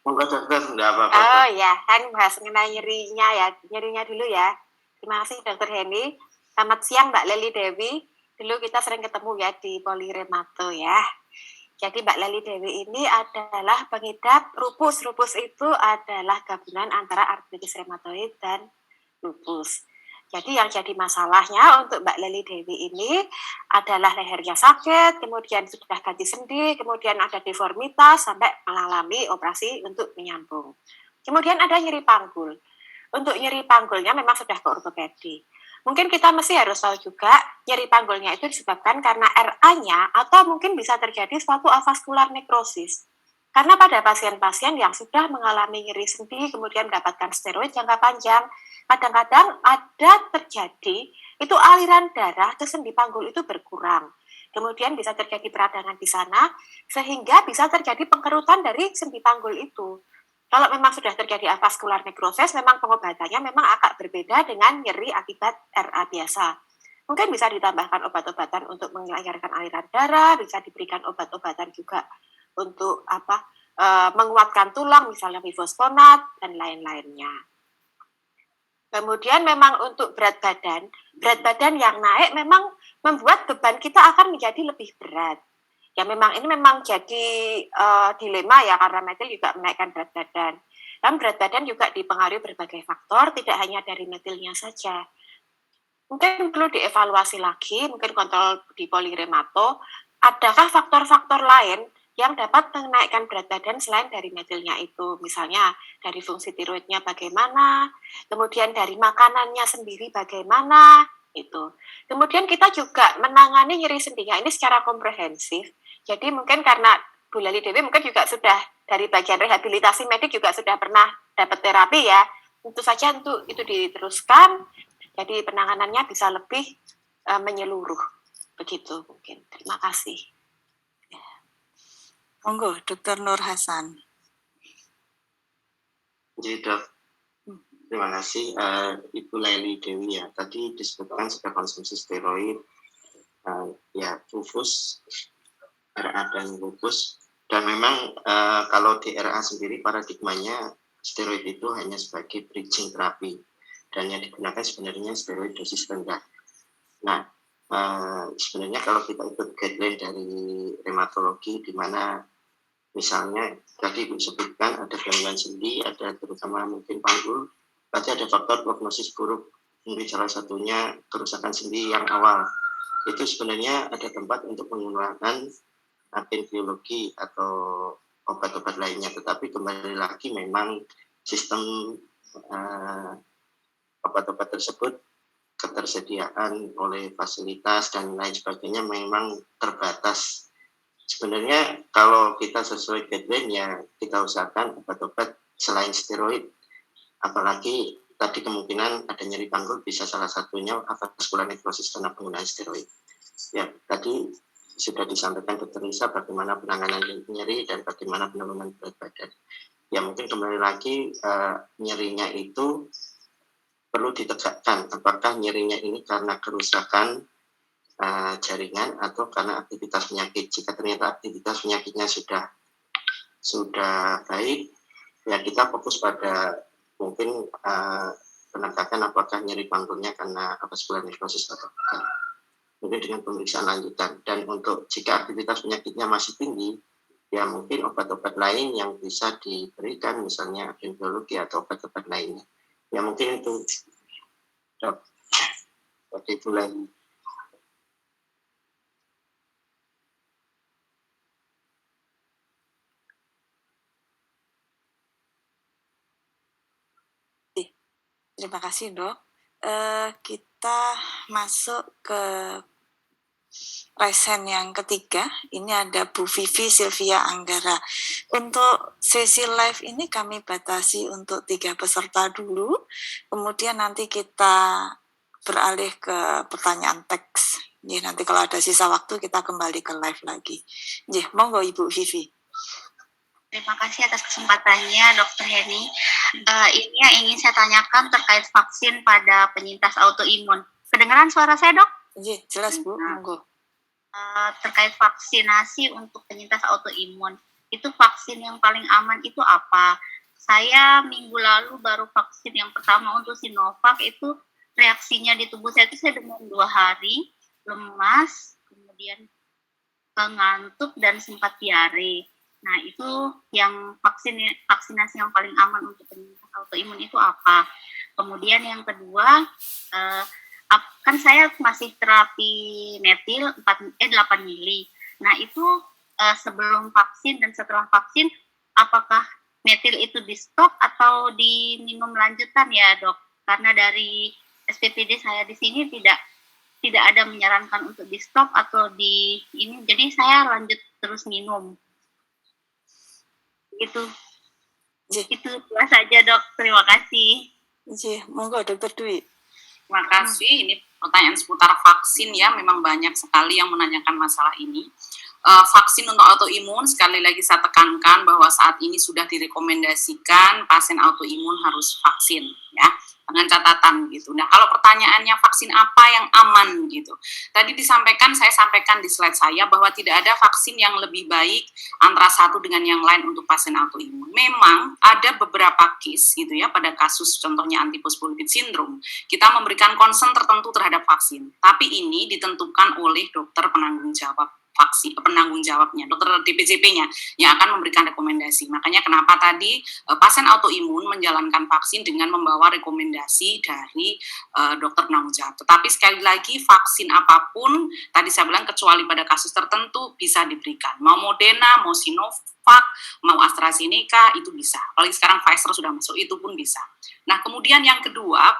Monggo dokter, enggak apa-apa. Oh ya, kan bahas mengenai nyerinya dulu ya. Terima kasih dokter Heni. Selamat siang Mbak Leli Dewi. Dulu kita sering ketemu ya di Poliremato ya. Jadi Mbak Leli Dewi ini adalah pengidap lupus. Lupus itu adalah gabungan antara artritis reumatoid dan lupus. Jadi yang jadi masalahnya untuk Mbak Leli Dewi ini adalah lehernya sakit, kemudian sudah ganti sendi, kemudian ada deformitas sampai mengalami operasi untuk menyambung. Kemudian ada nyeri panggul. Untuk nyeri panggulnya memang sudah ke ortopedi. Mungkin kita mesti harus tahu juga nyeri panggulnya itu disebabkan karena RA-nya atau mungkin bisa terjadi suatu avaskular nekrosis. Karena pada pasien-pasien yang sudah mengalami nyeri sendi kemudian mendapatkan steroid jangka panjang, kadang-kadang ada terjadi itu aliran darah ke sendi panggul itu berkurang. Kemudian bisa terjadi peradangan di sana sehingga bisa terjadi pengkerutan dari sendi panggul itu. Kalau memang sudah terjadi avaskular nekrosis, memang pengobatannya memang agak berbeda dengan nyeri akibat RA biasa. Mungkin bisa ditambahkan obat-obatan untuk mengeluarkan aliran darah, bisa diberikan obat-obatan juga untuk menguatkan tulang, misalnya bifosfonat dan lain-lainnya. Kemudian memang untuk berat badan yang naik memang membuat beban kita akan menjadi lebih berat. Ya memang ini memang jadi dilema ya, karena metil juga menaikkan berat badan. Dan berat badan juga dipengaruhi berbagai faktor, tidak hanya dari metilnya saja. Mungkin perlu dievaluasi lagi, mungkin kontrol di Poliremato, adakah faktor-faktor lain yang dapat menaikkan berat badan selain dari metilnya itu. Misalnya dari fungsi tiroidnya bagaimana, kemudian dari makanannya sendiri bagaimana, itu. Kemudian kita juga menangani nyeri sendinya ini secara komprehensif. Jadi mungkin karena Bu Leli Dewi mungkin juga sudah dari bagian rehabilitasi medik juga sudah pernah dapat terapi ya. Tentu saja untuk itu diteruskan, jadi penanganannya bisa lebih menyeluruh. Begitu mungkin. Terima kasih. Monggo, Dokter Nur Hasan. Jadi dok, terima kasih Ibu Leli Dewi ya. Tadi disebutkan sudah konsumsi steroid, ya lupus, RA dan lupus. Dan memang kalau di RA sendiri paradigmanya steroid itu hanya sebagai bridging terapi. Dan yang digunakan sebenarnya steroid dosis rendah. Nah, sebenarnya kalau kita ikut guideline dari rheumatologi, di mana misalnya tadi disebutkan ada gangguan sendi, ada terutama mungkin panggul, berarti ada faktor prognosis buruk. Mungkin salah satunya kerusakan sendi yang awal. Itu sebenarnya ada tempat untuk menggunakan biologi atau obat-obat lainnya. Tetapi kembali lagi memang sistem obat-obat tersebut, ketersediaan oleh fasilitas dan lain sebagainya memang terbatas. Sebenarnya kalau kita sesuai guideline ya kita usahakan obat-obat selain steroid. Apalagi tadi kemungkinan ada nyeri panggul bisa salah satunya avaskular nekrosis karena penggunaan steroid. Ya tadi sudah disampaikan Dr. Lisa bagaimana penanganan nyeri dan bagaimana penurunan berat badan. Ya mungkin kembali lagi nyerinya itu perlu ditegakkan apakah nyerinya ini karena kerusakan jaringan atau karena aktivitas penyakit. Jika ternyata aktivitas penyakitnya sudah baik, ya kita fokus pada mungkin penegakan apakah nyeri panggungnya karena vascular necrosis atau bukan. Mungkin dengan pemeriksaan lanjutan. Dan untuk jika aktivitas penyakitnya masih tinggi, ya mungkin obat-obat lain yang bisa diberikan, misalnya biologi atau obat-obat lainnya. Ya mungkin itu, Dok. Seperti itu lagi. Terima kasih, Dok. Kita masuk ke resen yang ketiga. Ini ada Bu Vivi Sylvia Anggara. Untuk sesi live ini kami batasi untuk 3 peserta dulu. Kemudian nanti kita beralih ke pertanyaan teks. Jadi nanti kalau ada sisa waktu kita kembali ke live lagi. Jadi, monggo Ibu Vivi. Terima kasih atas kesempatannya, Dr. Heni. Ini yang ingin saya tanyakan terkait vaksin pada penyintas autoimun. Kedengaran suara saya, Dok? Iya, jelas Bu, monggo. Terkait vaksinasi untuk penyintas autoimun, itu vaksin yang paling aman itu apa? Saya minggu lalu baru vaksin yang pertama untuk Sinovac, itu reaksinya di tubuh saya itu saya demam 2 hari, lemas, kemudian ngantuk dan sempat diare. Nah, itu yang vaksinasi yang paling aman untuk penyintas autoimun itu apa? Kemudian yang kedua, kan saya masih terapi metil 8 mili. Nah, itu sebelum vaksin dan setelah vaksin, apakah metil itu di stop atau diminum lanjutan ya, Dok? Karena dari SPPD saya di sini tidak ada menyarankan untuk di stop atau di ini, jadi saya lanjut terus minum. Itu saja, Dok. Terima kasih. Monggo Dr. Dwi. Terima kasih. Ini pertanyaan seputar vaksin ya, memang banyak sekali yang menanyakan masalah ini. Vaksin untuk autoimun, sekali lagi saya tekankan bahwa saat ini sudah direkomendasikan pasien autoimun harus vaksin ya, dengan catatan gitu. Nah, kalau pertanyaannya vaksin apa yang aman gitu. Tadi saya sampaikan di slide saya bahwa tidak ada vaksin yang lebih baik antara satu dengan yang lain untuk pasien autoimun. Memang ada beberapa case gitu ya, pada kasus contohnya antiphospholipid syndrome, kita memberikan concern tertentu terhadap vaksin. Tapi ini ditentukan oleh dokter penanggung jawabnya, dokter DPJP-nya yang akan memberikan rekomendasi. Makanya kenapa tadi pasien autoimun menjalankan vaksin dengan membawa rekomendasi dari dokter penanggung jawab. Tetapi sekali lagi vaksin apapun, tadi saya bilang kecuali pada kasus tertentu bisa diberikan. Mau Moderna, mau Sinovac, mau AstraZeneca, itu bisa. Apalagi sekarang Pfizer sudah masuk, itu pun bisa. Nah, kemudian yang kedua,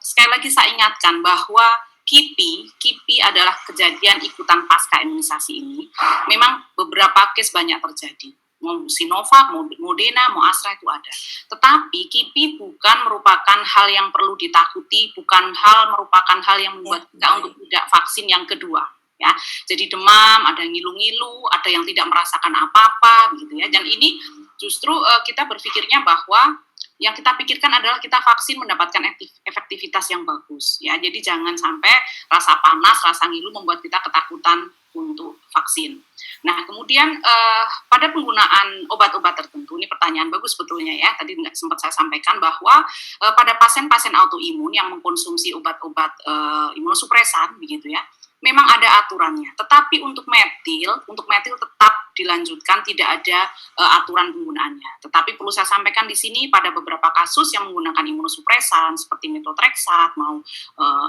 sekali lagi saya ingatkan bahwa KIPI adalah kejadian ikutan pasca imunisasi ini. Memang beberapa case banyak terjadi. Mau Sinovac, mau Moderna, mau Astra itu ada. Tetapi KIPI bukan merupakan hal yang perlu ditakuti, bukan merupakan hal yang membuat kita untuk tidak vaksin yang kedua. Ya, jadi demam, ada ngilu-ngilu, ada yang tidak merasakan apa-apa, gitu ya. Dan ini justru kita berpikirnya bahwa yang kita pikirkan adalah kita vaksin mendapatkan efektivitas yang bagus ya. Jadi jangan sampai rasa panas, rasa ngilu membuat kita ketakutan untuk vaksin. Nah, kemudian pada penggunaan obat-obat tertentu, ini pertanyaan bagus sebetulnya ya. Tadi nggak sempat saya sampaikan bahwa pada pasien-pasien autoimun yang mengkonsumsi obat-obat imunosupresan begitu ya, memang ada aturannya. Tetapi untuk metil tetap dilanjutkan, tidak ada aturan penggunaannya. Tetapi perlu saya sampaikan di sini pada beberapa kasus yang menggunakan imunosupresan seperti methotrexate, mau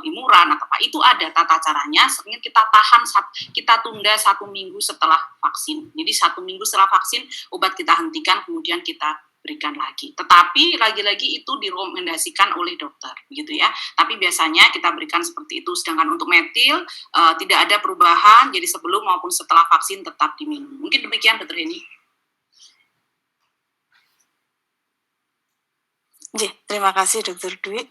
imuran atau apa, itu ada tata caranya. Sering kita tunda 1 minggu setelah vaksin. Jadi 1 minggu setelah vaksin obat kita hentikan, kemudian kita berikan lagi. Tetapi lagi-lagi itu direkomendasikan oleh dokter, gitu ya. Tapi biasanya kita berikan seperti itu. Sedangkan untuk metil tidak ada perubahan. Jadi sebelum maupun setelah vaksin tetap diminum. Mungkin demikian, Dr. Heni. Terima kasih Dr. Dwi.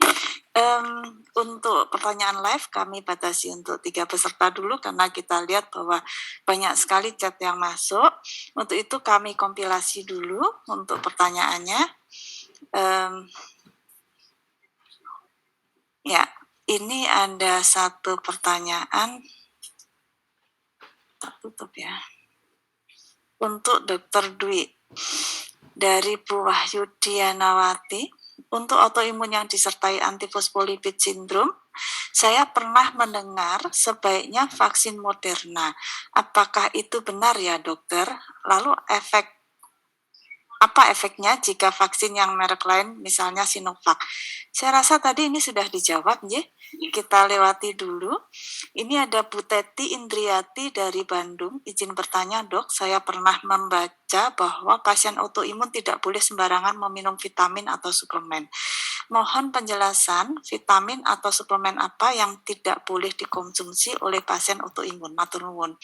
untuk pertanyaan live kami batasi untuk 3 peserta dulu karena kita lihat bahwa banyak sekali chat yang masuk. Untuk itu kami kompilasi dulu untuk pertanyaannya. Ya, ini ada satu pertanyaan. Tak tutup ya. Untuk Dr. Dwi dari Bu Wahyudianawati. Untuk autoimun yang disertai antifosfolipid sindrom, saya pernah mendengar sebaiknya vaksin Moderna. Apakah itu benar ya dokter? Lalu apa efeknya jika vaksin yang merek lain, misalnya Sinovac? Saya rasa tadi ini sudah dijawab, ya. Kita lewati dulu. Ini ada Bu Teti Indriati dari Bandung. Izin bertanya, Dok, saya pernah membaca bahwa pasien autoimun tidak boleh sembarangan meminum vitamin atau suplemen. Mohon penjelasan vitamin atau suplemen apa yang tidak boleh dikonsumsi oleh pasien autoimun. Matur nuwun.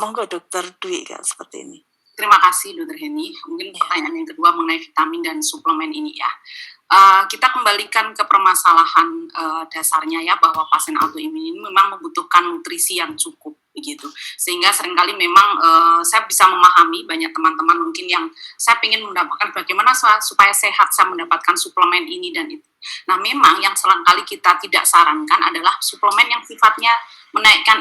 Monggo Dokter Dwi, seperti ini. Terima kasih Dr. Heni. Mungkin pertanyaan yang kedua mengenai vitamin dan suplemen ini ya. Kita kembalikan ke permasalahan dasarnya ya, bahwa pasien autoimun ini memang membutuhkan nutrisi yang cukup begitu. Sehingga seringkali memang saya bisa memahami banyak teman-teman mungkin yang saya ingin mendapatkan bagaimana supaya sehat saya mendapatkan suplemen ini dan itu. Nah, memang yang selangkali kita tidak sarankan adalah suplemen yang sifatnya menaikkan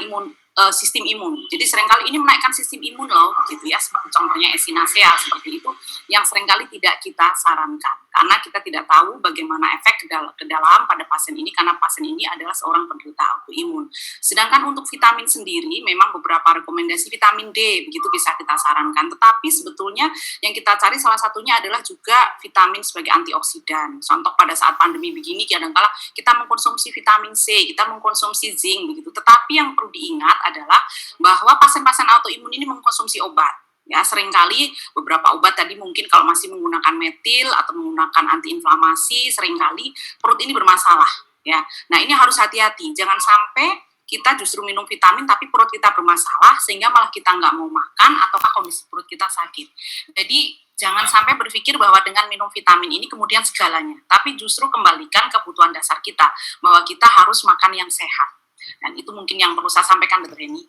sistem imun. Jadi seringkali ini menaikkan sistem imun loh, gitu ya. Seperti contohnya Echinacea seperti itu, yang seringkali tidak kita sarankan karena kita tidak tahu bagaimana efek ke dalam pada pasien ini, karena pasien ini adalah seorang penderita autoimun. Sedangkan untuk vitamin sendiri, memang beberapa rekomendasi vitamin D begitu bisa kita sarankan. Tetapi sebetulnya yang kita cari salah satunya adalah juga vitamin sebagai antioksidan. Contoh pada saat pandemi begini, kadang-kala kita mengkonsumsi vitamin C, kita mengkonsumsi zinc begitu. Tetapi yang perlu diingat adalah bahwa pasien-pasien autoimun ini mengkonsumsi obat. Ya, seringkali beberapa obat tadi mungkin kalau masih menggunakan metil atau menggunakan antiinflamasi, seringkali perut ini bermasalah. Ya, nah ini harus hati-hati. Jangan sampai kita justru minum vitamin tapi perut kita bermasalah sehingga malah kita nggak mau makan ataukah kondisi perut kita sakit. Jadi jangan sampai berpikir bahwa dengan minum vitamin ini kemudian segalanya. Tapi justru kembalikan kebutuhan dasar kita bahwa kita harus makan yang sehat. Dan itu mungkin yang perlu saya sampaikan, Dr. Heni.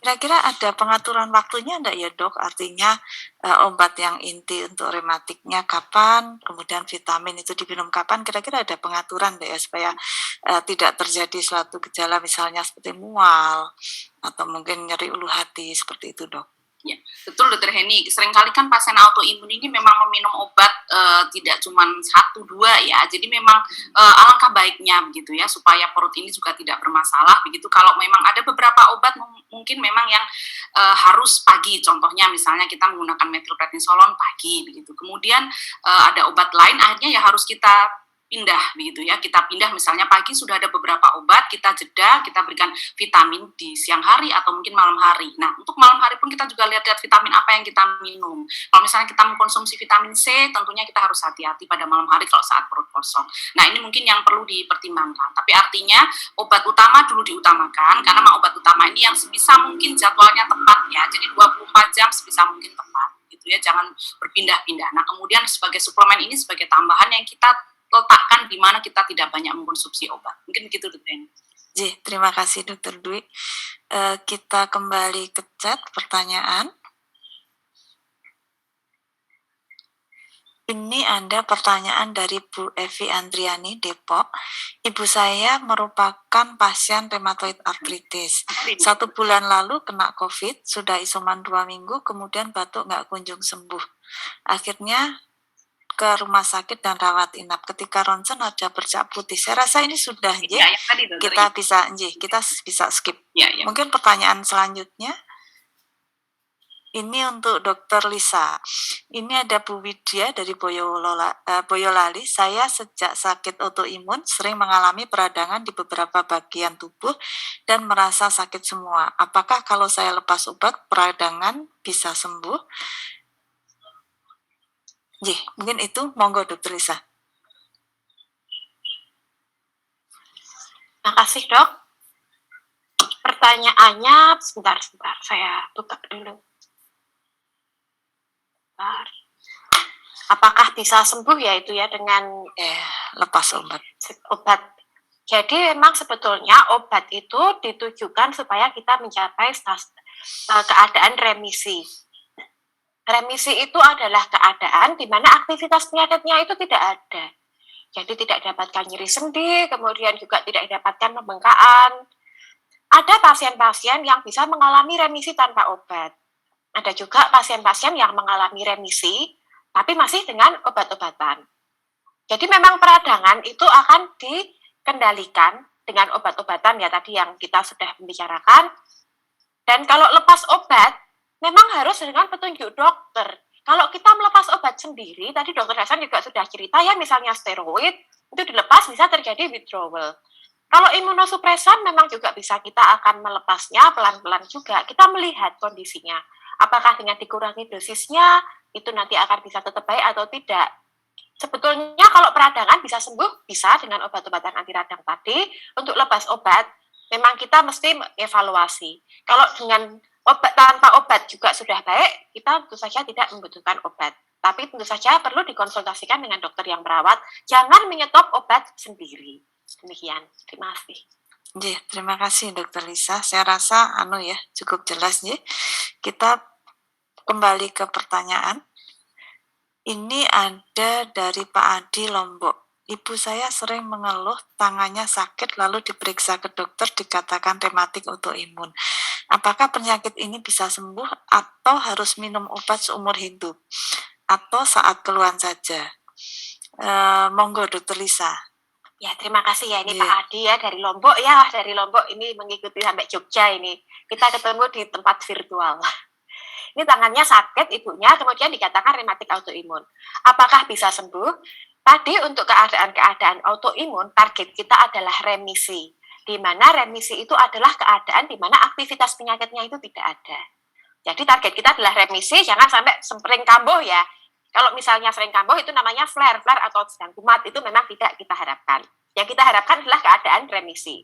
Kira-kira ada pengaturan waktunya enggak ya dok? Artinya obat yang inti untuk rematiknya kapan, kemudian vitamin itu diminum kapan, kira-kira ada pengaturan enggak ya supaya tidak terjadi suatu gejala misalnya seperti mual atau mungkin nyeri ulu hati seperti itu dok? Ya, betul Dr. Heni. Seringkali kan pasien autoimun ini memang meminum obat tidak cuma 1-2 ya. Jadi memang alangkah baiknya begitu ya supaya perut ini juga tidak bermasalah begitu. Kalau memang ada beberapa obat mungkin memang yang harus pagi. Contohnya misalnya kita menggunakan metilprednisolon pagi begitu. Kemudian ada obat lain akhirnya ya harus kita pindah begitu ya, kita pindah misalnya pagi sudah ada beberapa obat, kita jeda, kita berikan vitamin di siang hari atau mungkin malam hari. Nah, untuk malam hari pun kita juga lihat-lihat vitamin apa yang kita minum. Kalau misalnya kita mengkonsumsi vitamin C, tentunya kita harus hati-hati pada malam hari kalau saat perut kosong. Nah, ini mungkin yang perlu dipertimbangkan. Tapi artinya obat utama dulu diutamakan, karena obat utama ini yang sebisa mungkin jadwalnya tepat ya, jadi 24 jam sebisa mungkin tepat gitu ya, jangan berpindah-pindah. Nah, kemudian sebagai suplemen ini sebagai tambahan yang kita letakkan di mana kita tidak banyak mengkonsumsi obat. Mungkin begitu, Dr. Terima kasih Dr. Dwi. Kita kembali ke chat pertanyaan. Ini ada pertanyaan dari Bu Evi Andriani, Depok. Ibu saya merupakan pasien rheumatoid arthritis. 1 bulan lalu kena COVID, sudah isoman 2 minggu, kemudian batuk nggak kunjung sembuh. Akhirnya ke rumah sakit dan rawat inap. Ketika ronsen ada bercak putih. Saya rasa ini sudah ya, kita bisa skip. Ya. Mungkin pertanyaan selanjutnya. Ini untuk Dr. Lisa. Ini ada Bu Widya dari Boyolali. Saya sejak sakit autoimun sering mengalami peradangan di beberapa bagian tubuh dan merasa sakit semua. Apakah kalau saya lepas obat peradangan bisa sembuh? Mungkin itu, monggo Dr. Lisa. Terima kasih dok. Pertanyaannya, sebentar, saya buka dulu. Apakah bisa sembuh ya itu ya dengan lepas obat? Obat. Jadi memang sebetulnya obat itu ditujukan supaya kita mencapai keadaan remisi. Remisi itu adalah keadaan di mana aktivitas penyakitnya itu tidak ada. Jadi tidak dapatkan nyeri sendi, kemudian juga tidak dapatkan pembengkakan. Ada pasien-pasien yang bisa mengalami remisi tanpa obat. Ada juga pasien-pasien yang mengalami remisi, tapi masih dengan obat-obatan. Jadi memang peradangan itu akan dikendalikan dengan obat-obatan ya tadi yang kita sudah membicarakan. Dan kalau lepas obat, memang harus dengan petunjuk dokter. Kalau kita melepas obat sendiri, tadi Dokter Hasan juga sudah cerita ya, misalnya steroid, itu dilepas bisa terjadi withdrawal. Kalau imunosupresan memang juga bisa kita akan melepasnya pelan-pelan juga. Kita melihat kondisinya. Apakah dengan dikurangi dosisnya, itu nanti akan bisa tetap baik atau tidak. Sebetulnya kalau peradangan bisa sembuh, bisa dengan obat-obatan anti radang tadi. Untuk lepas obat, memang kita mesti evaluasi. Kalau dengan obat tanpa obat juga sudah baik, kita tentu saja tidak membutuhkan obat. Tapi tentu saja perlu dikonsultasikan dengan dokter yang merawat. Jangan menyetop obat sendiri. Demikian. Terima kasih. Terima kasih Dokter Lisa. Saya rasa cukup jelas ya. Kita kembali ke pertanyaan. Ini ada dari Pak Adi Lombok. Ibu saya sering mengeluh tangannya sakit lalu diperiksa ke dokter dikatakan rematik autoimun. Apakah penyakit ini bisa sembuh atau harus minum obat seumur hidup? Atau saat keluhan saja? Monggo Dokter Lisa. Ya, terima kasih ya. Ini Pak Adi ya dari Lombok ya. Dari Lombok ini mengikuti sampai Jogja ini. Kita ketemu di tempat virtual. Ini tangannya sakit ibunya, kemudian dikatakan rematik autoimun. Apakah bisa sembuh? Tadi untuk keadaan-keadaan autoimun, target kita adalah remisi. Di mana remisi itu adalah keadaan di mana aktivitas penyakitnya itu tidak ada. Jadi target kita adalah remisi, jangan sampai sering kambuh ya. Kalau misalnya sering kambuh itu namanya flare atau sedang kumat, itu memang tidak kita harapkan. Yang kita harapkan adalah keadaan remisi.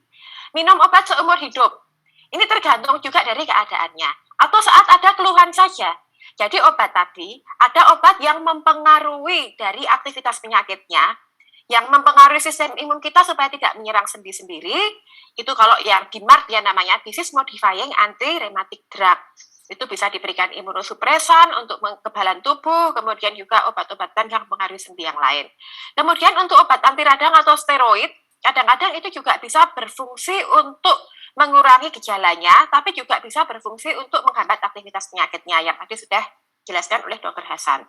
Minum obat seumur hidup. Ini tergantung juga dari keadaannya. Atau saat ada keluhan saja. Jadi obat tadi, ada obat yang mempengaruhi dari aktivitas penyakitnya, yang mempengaruhi sistem imun kita supaya tidak menyerang sendi sendiri. Itu kalau yang DMARD ya namanya, disease modifying anti-rheumatic drug. Itu bisa diberikan imunosupresan untuk kekebalan tubuh, kemudian juga obat-obatan yang mempengaruhi sendi yang lain. Kemudian untuk obat anti radang atau steroid, kadang-kadang itu juga bisa berfungsi untuk mengurangi gejalanya, tapi juga bisa berfungsi untuk menghambat aktivitas penyakitnya yang tadi sudah dijelaskan oleh Dokter Hasan.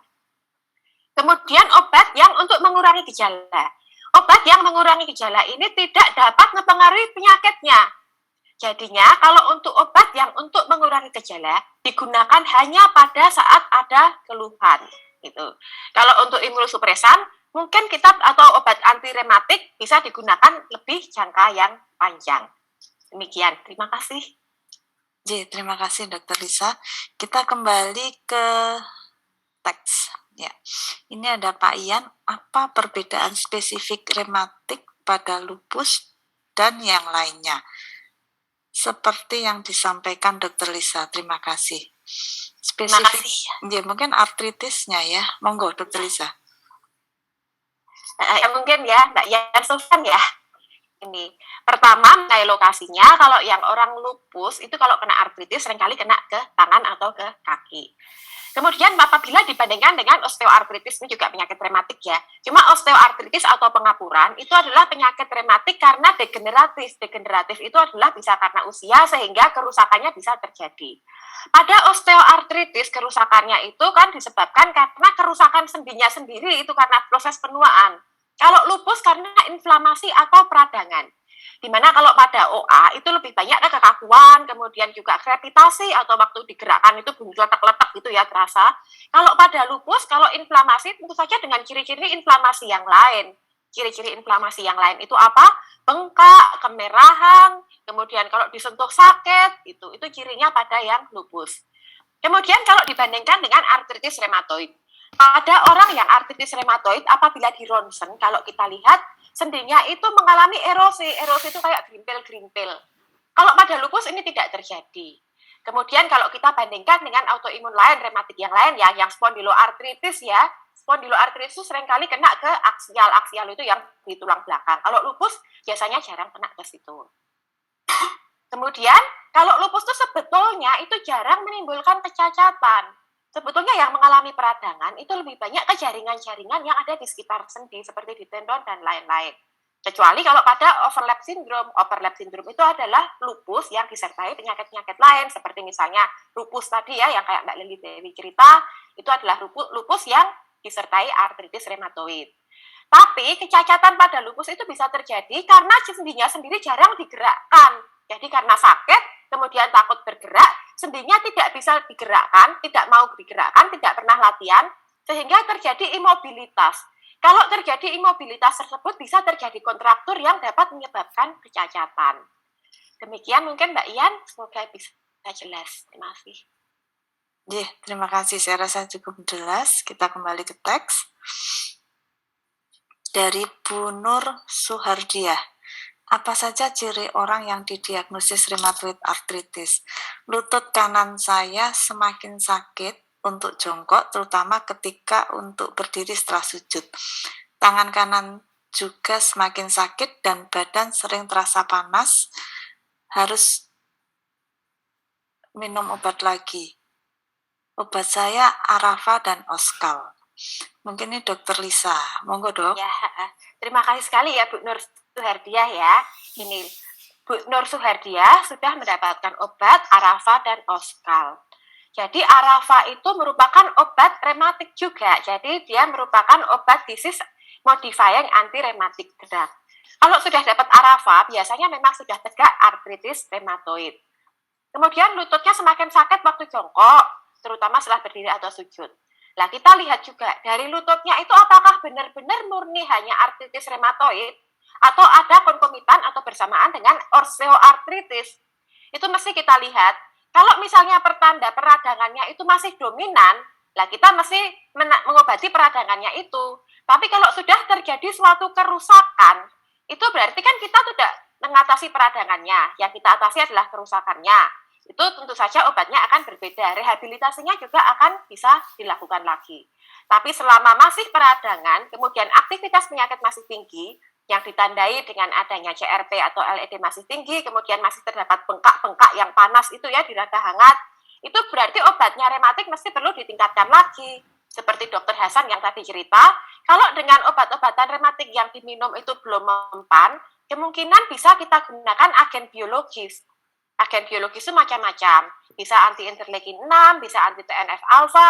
Kemudian obat yang untuk mengurangi gejala. Obat yang mengurangi gejala ini tidak dapat mempengaruhi penyakitnya. Jadinya kalau untuk obat yang untuk mengurangi gejala digunakan hanya pada saat ada keluhan. Gitu. Kalau untuk imunosupresan mungkin kita atau obat anti rematik bisa digunakan lebih jangka yang panjang. Demikian, terima kasih. Terima kasih Dokter Lisa. Kita kembali ke teks. Ya, ini ada Pak Ian. Apa perbedaan spesifik rematik pada lupus dan yang lainnya? Seperti yang disampaikan Dokter Lisa. Terima kasih. Terima kasih. Ya, mungkin artritisnya ya. Monggo Dokter Lisa. Mungkin ya, Mbak Yan Sofan ya. Ini pertama mengenai lokasinya, kalau yang orang lupus itu kalau kena artritis seringkali kena ke tangan atau ke kaki. Kemudian apabila dibandingkan dengan osteoartritis, ini juga penyakit rematik ya. Cuma osteoartritis atau pengapuran itu adalah penyakit rematik karena degeneratif. Degeneratif itu adalah bisa karena usia sehingga kerusakannya bisa terjadi. Pada osteoartritis kerusakannya itu kan disebabkan karena kerusakan sendinya sendiri itu karena proses penuaan. Kalau lupus karena inflamasi atau peradangan. Dimana kalau pada OA itu lebih banyak kekakuan, kemudian juga krepitasi atau waktu digerakkan itu bunyi letak-letak gitu ya terasa. Kalau pada lupus, kalau inflamasi tentu saja dengan ciri-ciri inflamasi yang lain. Ciri-ciri inflamasi yang lain itu apa? Bengkak, kemerahan, kemudian kalau disentuh sakit, itu cirinya pada yang lupus. Kemudian kalau dibandingkan dengan artritis rheumatoid. Pada orang yang artritis rheumatoid, apabila di ronsen, kalau kita lihat, sendinya itu mengalami erosi. Erosi itu kayak gerimpil-gerimpil. Kalau pada lupus ini tidak terjadi. Kemudian kalau kita bandingkan dengan autoimun lain, rematik yang lain ya, yang spondyloartritis ya, spondyloartritis itu seringkali kena ke aksial itu yang di tulang belakang. Kalau lupus biasanya jarang kena ke situ. Kemudian kalau lupus itu sebetulnya itu jarang menimbulkan kecacatan. Sebetulnya yang mengalami peradangan itu lebih banyak ke jaringan-jaringan yang ada di sekitar sendi seperti di tendon dan lain-lain. Kecuali kalau pada overlap syndrome. Overlap syndrome itu adalah lupus yang disertai penyakit-penyakit lain seperti misalnya lupus tadi ya yang kayak Mbak Lili Dewi cerita, itu adalah lupus yang disertai artritis reumatoid. Tapi kecacatan pada lupus itu bisa terjadi karena sendinya sendiri jarang digerakkan. Jadi karena sakit, kemudian takut bergerak, sendinya tidak bisa digerakkan, tidak mau digerakkan, tidak pernah latihan, sehingga terjadi imobilitas. Kalau terjadi imobilitas tersebut bisa terjadi kontraktur yang dapat menyebabkan kecacatan. Demikian mungkin Mbak Ian, semoga bisa jelas. Terima kasih. Terima kasih. Saya rasa cukup jelas. Kita kembali ke teks. Dari Bu Nur Suhardiah. Apa saja ciri orang yang didiagnosis rheumatoid arthritis? Lutut kanan saya semakin sakit untuk jongkok, terutama ketika untuk berdiri setelah sujud. Tangan kanan juga semakin sakit dan badan sering terasa panas. Harus minum obat lagi. Obat saya Arafa dan Oskal. Mungkin ini Dokter Lisa. Monggo, Dok. Ya, terima kasih sekali ya Bu Nur Suhardiah ya. Ini Bu Nur Suhardiah sudah mendapatkan obat Arafa dan Oskal. Jadi Arafa itu merupakan obat rematik juga. Jadi dia merupakan obat disease modifying anti rematik drug. Kalau sudah dapat Arafa, biasanya memang sudah tegak artritis reumatoid. Kemudian lututnya semakin sakit waktu jongkok, terutama setelah berdiri atau sujud. Nah, kita lihat juga dari lututnya itu apakah benar-benar murni hanya artritis reumatoid atau ada konkomitan atau bersamaan dengan osteoartritis. Itu mesti kita lihat. Kalau misalnya pertanda peradangannya itu masih dominan, lah kita mesti mengobati peradangannya itu. Tapi kalau sudah terjadi suatu kerusakan, itu berarti kan kita tidak mengatasi peradangannya. Yang kita atasi adalah kerusakannya. Itu tentu saja obatnya akan berbeda. Rehabilitasinya juga akan bisa dilakukan lagi. Tapi selama masih peradangan, kemudian aktivitas penyakit masih tinggi, yang ditandai dengan adanya CRP atau LED masih tinggi, kemudian masih terdapat bengkak-bengkak yang panas itu ya di rada hangat, itu berarti obatnya rematik mesti perlu ditingkatkan lagi. Seperti Dokter Hasan yang tadi cerita, kalau dengan obat-obatan rematik yang diminum itu belum mempan, kemungkinan bisa kita gunakan agen biologis. Agen biologis itu macam-macam, bisa anti-interleukin 6, bisa anti-TNF-alpha,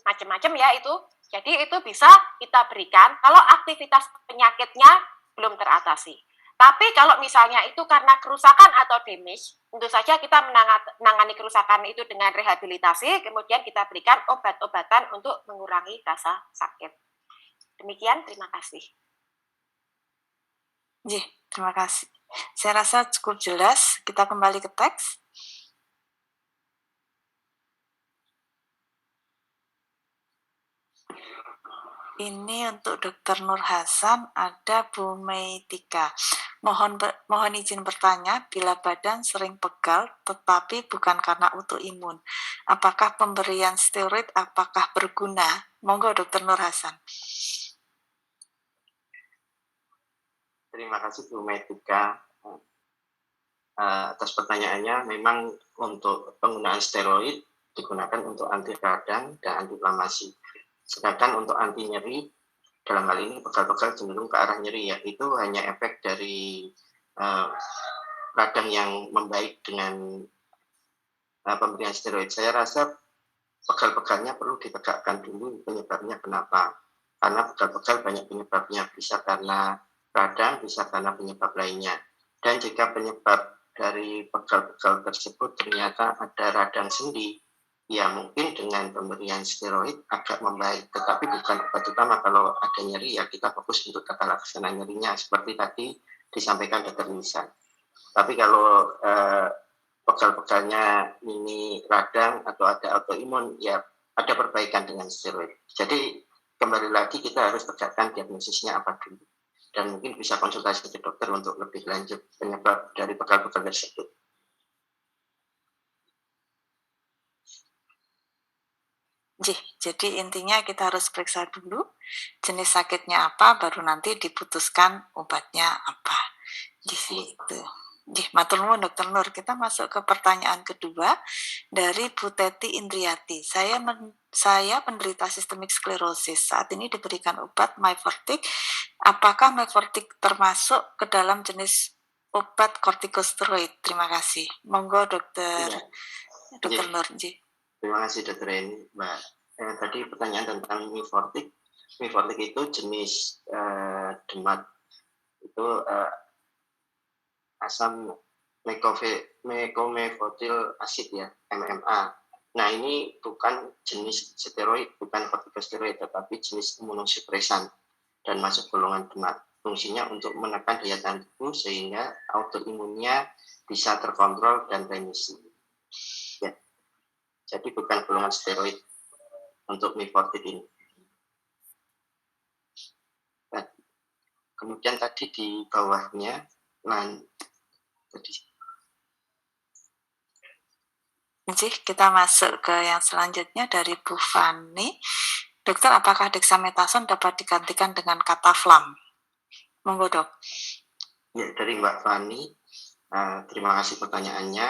macam-macam ya itu. Jadi itu bisa kita berikan kalau aktivitas penyakitnya belum teratasi. Tapi kalau misalnya itu karena kerusakan atau damage, tentu saja kita menangani kerusakan itu dengan rehabilitasi, kemudian kita berikan obat-obatan untuk mengurangi rasa sakit. Demikian, terima kasih. Terima kasih. Saya rasa cukup jelas. Kita kembali ke teks. Ini untuk Dr. Nur Hasan, ada Bu Meitika. Mohon izin bertanya, bila badan sering pegal tetapi bukan karena autoimun, apakah pemberian steroid apakah berguna? Monggo Dr. Nur Hasan. Terima kasih Bu Meitika atas pertanyaannya. Memang untuk penggunaan steroid digunakan untuk anti radang dan anti inflamasi. Sedangkan untuk anti nyeri, dalam hal ini pegal-pegal cenderung ke arah nyeri ya, itu hanya efek dari radang yang membaik dengan pemberian steroid. Saya rasa pegal-pegalnya perlu ditegakkan dulu penyebabnya kenapa. Karena pegal-pegal banyak penyebabnya, bisa karena radang, bisa karena penyebab lainnya. Dan jika penyebab dari pegal-pegal tersebut ternyata ada radang sendi, ya mungkin dengan pemberian steroid agak membaik, tetapi bukan obat utama. Kalau ada nyeri ya kita fokus untuk tata laksana nyerinya, seperti tadi disampaikan Dr. Lisa. Tapi kalau pegal-pegalnya ini radang atau ada autoimun, ya ada perbaikan dengan steroid. Jadi kembali lagi kita harus tegakkan diagnosisnya apa dulu. Dan mungkin bisa konsultasi ke dokter untuk lebih lanjut penyebab dari pegal-pegal tersebut. Jadi intinya kita harus periksa dulu jenis sakitnya apa, baru nanti diputuskan obatnya apa. Gitu. Matur nuwun Dokter Nur. Kita masuk ke pertanyaan kedua dari Bu Teti Indriati. Saya penderita sistemik sklerosis. Saat ini diberikan obat Myfortic. Apakah Myfortic termasuk ke dalam jenis obat kortikosteroid? Terima kasih. Monggo Dokter Nur. Terima kasih Dokter Eni, Mbak. Tadi pertanyaan tentang Myfortic. Myfortic itu jenis DMAT. Itu asam mecomephotyl acid ya, MMA. Nah, ini bukan jenis steroid, bukan kortikosteroid, tetapi jenis imunosupresan dan masuk golongan DMAT. Fungsinya untuk menekan daya tahan tubuh sehingga autoimunnya bisa terkontrol dan remisi. Ya. Jadi bukan golongan steroid untuk Myfortic ini. Nah, kemudian tadi di bawahnya kita masuk ke yang selanjutnya dari Bu Fani. Dokter, apakah dexamethasone dapat digantikan dengan Cataflam? Monggo Dok. Ya, dari Mbak Fani, terima kasih pertanyaannya.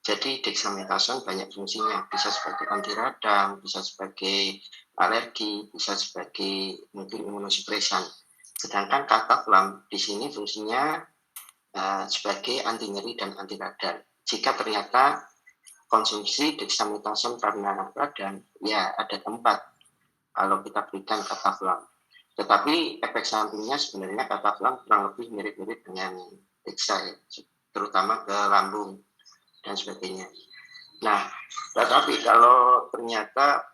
Jadi dexamethasone banyak fungsinya, bisa sebagai anti radang, bisa sebagai alergi, bisa sebagai mungkin imunosupresan. Sedangkan Cataflam di sini fungsinya sebagai anti nyeri dan anti radang. Jika ternyata konsumsi dexamethasone karena radang, ya ada tempat kalau kita berikan Cataflam. Tetapi efek sampingnya sebenarnya Cataflam kurang lebih mirip-mirip dengan dexa, ya, terutama ke lambung dan sebagainya. Nah, tetapi kalau ternyata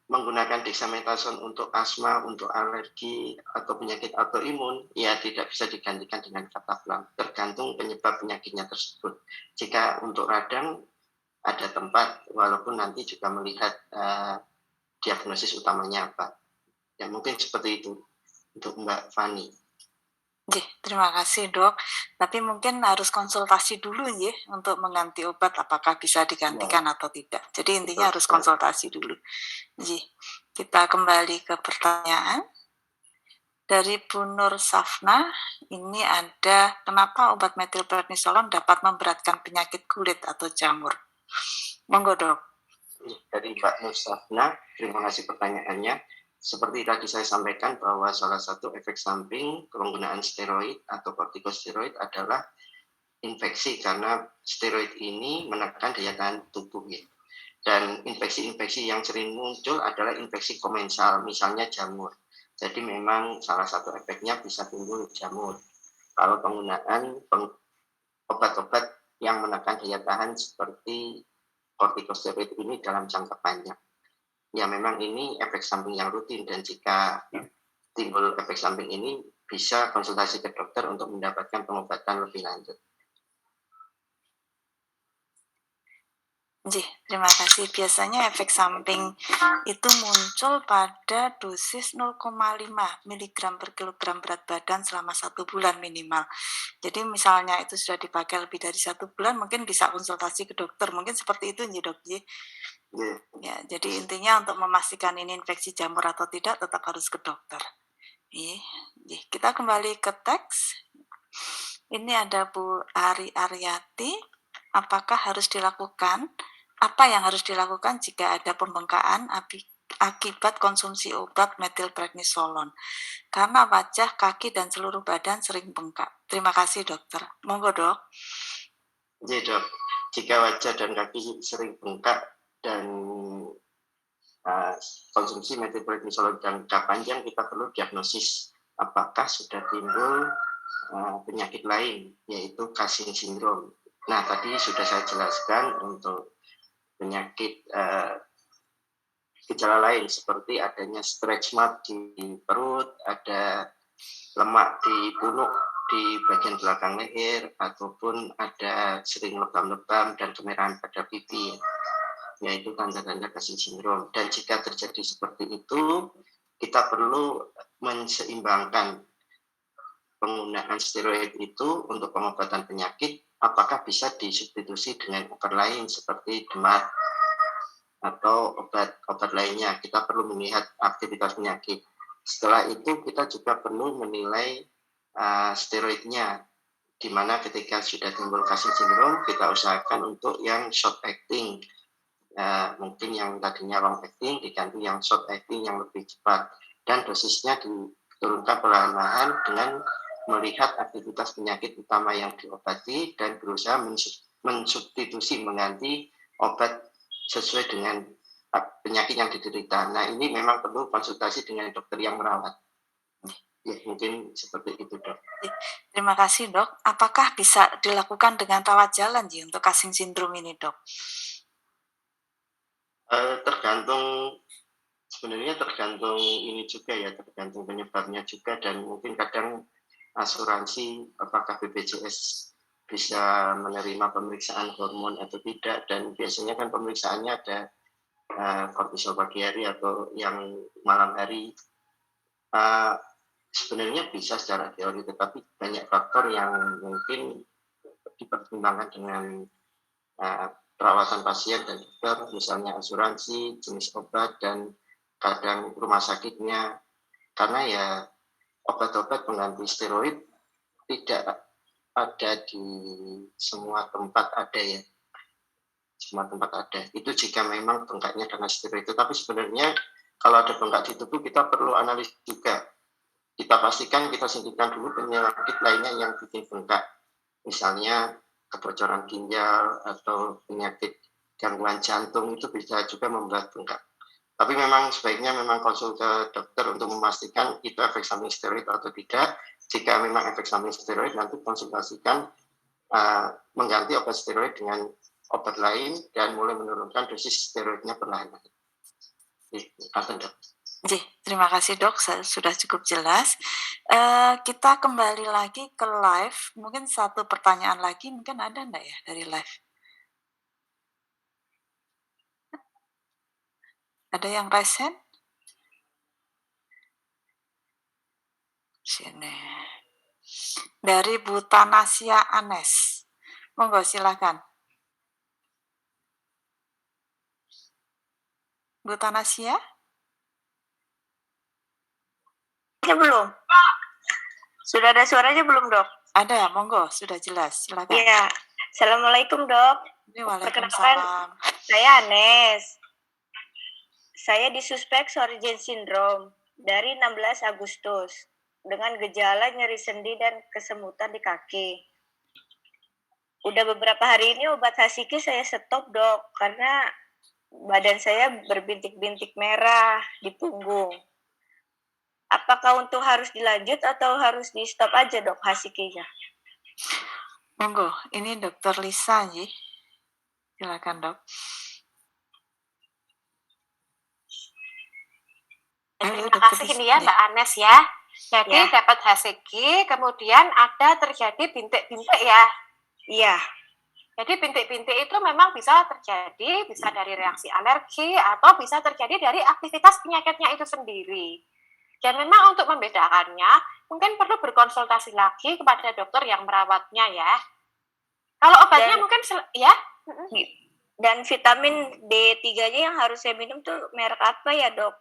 menggunakan dexamethasone untuk asma, untuk alergi, atau penyakit autoimun, ya tidak bisa digantikan dengan Cataflam, tergantung penyebab penyakitnya tersebut. Jika untuk radang, ada tempat, walaupun nanti juga melihat diagnosis utamanya apa. Ya mungkin seperti itu untuk Mbak Fani. Terima kasih Dok. Tapi mungkin harus konsultasi dulu ya untuk mengganti obat apakah bisa digantikan atau tidak. Jadi intinya harus konsultasi dulu. Kita kembali ke pertanyaan dari Bu Nur Safna. Ini ada kenapa obat metilprednisolon dapat memberatkan penyakit kulit atau jamur? Monggo Dok. Dari Mbak Nur Safna, terima kasih pertanyaannya. Seperti tadi saya sampaikan bahwa salah satu efek samping penggunaan steroid atau kortikosteroid adalah infeksi karena steroid ini menekan daya tahan tubuh. Ya. Dan infeksi-infeksi yang sering muncul adalah infeksi komensal, misalnya jamur. Jadi memang salah satu efeknya bisa timbul jamur. Kalau penggunaan obat-obat yang menekan daya tahan seperti kortikosteroid ini dalam jangka panjang. Ya memang ini efek samping yang rutin dan jika timbul efek samping ini bisa konsultasi ke dokter untuk mendapatkan pengobatan lebih lanjut. Terima kasih. Biasanya efek samping itu muncul pada dosis 0,5 mg per kilogram berat badan selama 1 bulan minimal. Jadi misalnya itu sudah dipakai lebih dari 1 bulan, mungkin bisa konsultasi ke dokter. Mungkin seperti itu ya Dok. Ya, jadi intinya untuk memastikan ini infeksi jamur atau tidak tetap harus ke dokter. Kita kembali ke teks. Ini ada Bu Ari Aryati. Apakah harus dilakukan? Apa yang harus dilakukan jika ada pembengkakan akibat konsumsi obat metilprednisolon? Karena wajah, kaki, dan seluruh badan sering bengkak. Terima kasih dokter. Monggo Dok. Ya Dok, jika wajah dan kaki sering bengkak dan konsumsi metilprednisolon jangka panjang, kita perlu diagnosis apakah sudah timbul penyakit lain, yaitu Cushing syndrome. Nah, tadi sudah saya jelaskan untuk penyakit gejala lain seperti adanya stretch mark di perut, ada lemak di punuk di bagian belakang leher, ataupun ada sering lebam-lebam dan kemerahan pada pipi, yaitu tanda-tanda Cushing syndrome. Dan jika terjadi seperti itu, kita perlu menseimbangkan penggunaan steroid itu untuk pengobatan penyakit, apakah bisa disubstitusi dengan obat lain seperti DMAT atau obat lainnya. Kita perlu melihat aktivitas penyakit. Setelah itu kita juga perlu menilai steroidnya, di mana ketika sudah timbul Cushing syndrome kita usahakan untuk yang short acting, mungkin yang tadinya long acting diganti yang short acting yang lebih cepat, dan dosisnya diturunkan perlahan-lahan dengan melihat aktivitas penyakit utama yang diobati dan berusaha mensubstitusi, mengganti obat sesuai dengan penyakit yang diderita. Nah, ini memang perlu konsultasi dengan dokter yang merawat. Ya, mungkin seperti itu, Dok. Terima kasih, Dok. Apakah bisa dilakukan dengan rawat jalan untuk Cushing syndrome ini, Dok? Sebenarnya tergantung ini juga ya, tergantung penyebabnya juga, dan mungkin kadang asuransi apakah BPJS bisa menerima pemeriksaan hormon atau tidak, dan biasanya kan pemeriksaannya ada kortisol pagi hari atau yang malam hari. Sebenarnya bisa secara teori, tetapi banyak faktor yang mungkin dipertimbangkan dengan perawatan pasien dan dokter, misalnya asuransi, jenis obat, dan kadang rumah sakitnya. Karena ya obat-obat pengganti steroid tidak ada di semua tempat ada ya. Semua tempat ada. Itu jika memang bengkaknya karena steroid. Tapi sebenarnya kalau ada bengkak di tubuh kita perlu analis juga. Kita pastikan kita singkirkan dulu penyakit lainnya yang bikin bengkak. Misalnya kebocoran ginjal atau penyakit gangguan jantung, itu bisa juga membuat bengkak. Tapi memang sebaiknya memang konsul ke dokter untuk memastikan itu efek samping steroid atau tidak. Jika memang efek samping steroid, nanti konsultasikan mengganti obat steroid dengan obat lain dan mulai menurunkan dosis steroidnya perlahan-lahan. Terima kasih, Dok, sudah cukup jelas. Kita kembali lagi ke live. Mungkin satu pertanyaan lagi, mungkin ada enggak ya dari live? Ada yang raise hand? Sini. Dari Bu Tanasia Anes. Monggo, silakan. Bu Tanasia? Belum. Sudah ada suaranya belum, Dok? Ada, monggo, sudah jelas. Silakan. Iya. Assalamualaikum, Dok. Waalaikumsalam. Saya Anes. Saya disuspek Sjögren syndrome dari 16 Agustus dengan gejala nyeri sendi dan kesemutan di kaki. Udah beberapa hari ini obat Hasiki saya stop, Dok, karena badan saya berbintik-bintik merah di punggung. Apakah untuk harus dilanjut atau harus di stop aja, Dok, Hasikinya? Monggo, ini Dokter Lisa, Ji. Silakan, Dok. Terima kasih ini ya, Mbak Anes ya. Jadi dapat Hasiki, kemudian ada terjadi bintik-bintik ya. Iya. Jadi bintik-bintik itu memang bisa terjadi, bisa dari reaksi alergi atau bisa terjadi dari aktivitas penyakitnya itu sendiri. Dan memang untuk membedakannya, mungkin perlu berkonsultasi lagi kepada dokter yang merawatnya ya. Kalau obatnya mungkin ya. Dan vitamin D3-nya yang harus saya minum tuh merek apa ya, Dok?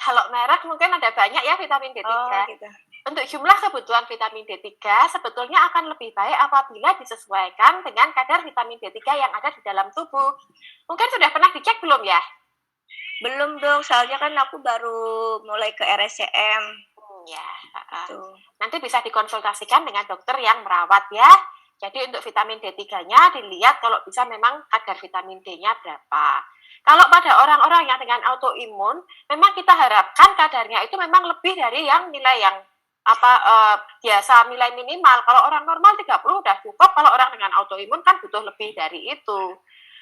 Kalau merek mungkin ada banyak ya vitamin D3. Gitu. Untuk jumlah kebutuhan vitamin D3 sebetulnya akan lebih baik apabila disesuaikan dengan kadar vitamin D3 yang ada di dalam tubuh. Mungkin sudah pernah dicek belum ya? Belum, Dok, soalnya kan aku baru mulai ke RSCM. Ya, nanti bisa dikonsultasikan dengan dokter yang merawat ya. Jadi untuk vitamin D3-nya dilihat kalau bisa memang kadar vitamin D-nya berapa. Kalau pada orang-orang yang dengan autoimun, memang kita harapkan kadarnya itu memang lebih dari yang nilai yang biasa, nilai minimal. Kalau orang normal 30 udah cukup, kalau orang dengan autoimun kan butuh lebih dari itu.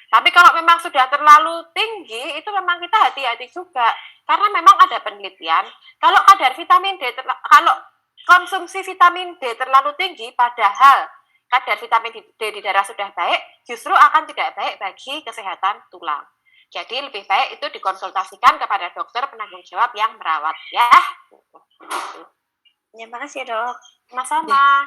Tapi kalau memang sudah terlalu tinggi, itu memang kita hati-hati juga. Karena memang ada penelitian, kalau kadar vitamin D, kalau konsumsi vitamin D terlalu tinggi, padahal kadar vitamin D di darah sudah baik, justru akan tidak baik bagi kesehatan tulang. Jadi lebih baik itu dikonsultasikan kepada dokter penanggung jawab yang merawat ya. Ya, makasih, Dok. Sama-sama.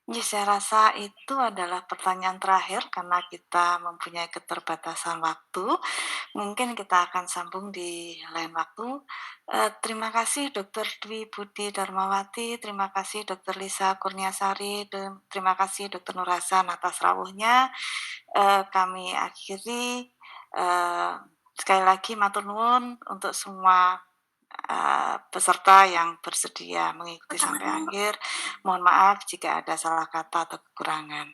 Ya, saya rasa itu adalah pertanyaan terakhir karena kita mempunyai keterbatasan waktu. Mungkin kita akan sambung di lain waktu. Terima kasih Dr. Dwi Budi Darmawati, terima kasih Dr. Lisa Kurniasari, dan terima kasih Dr. Nur Hasan atas rawuhnya. Kami akhiri, sekali lagi matur nuwun untuk semua peserta yang bersedia mengikuti sampai akhir. Mohon maaf jika ada salah kata atau kekurangan.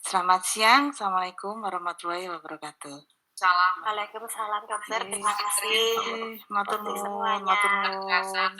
Selamat siang. Assalamualaikum warahmatullahi wabarakatuh. Salam. Waalaikumsalam dokter, terima kasih. Matur untuk nuwun, semuanya. matur nuwun.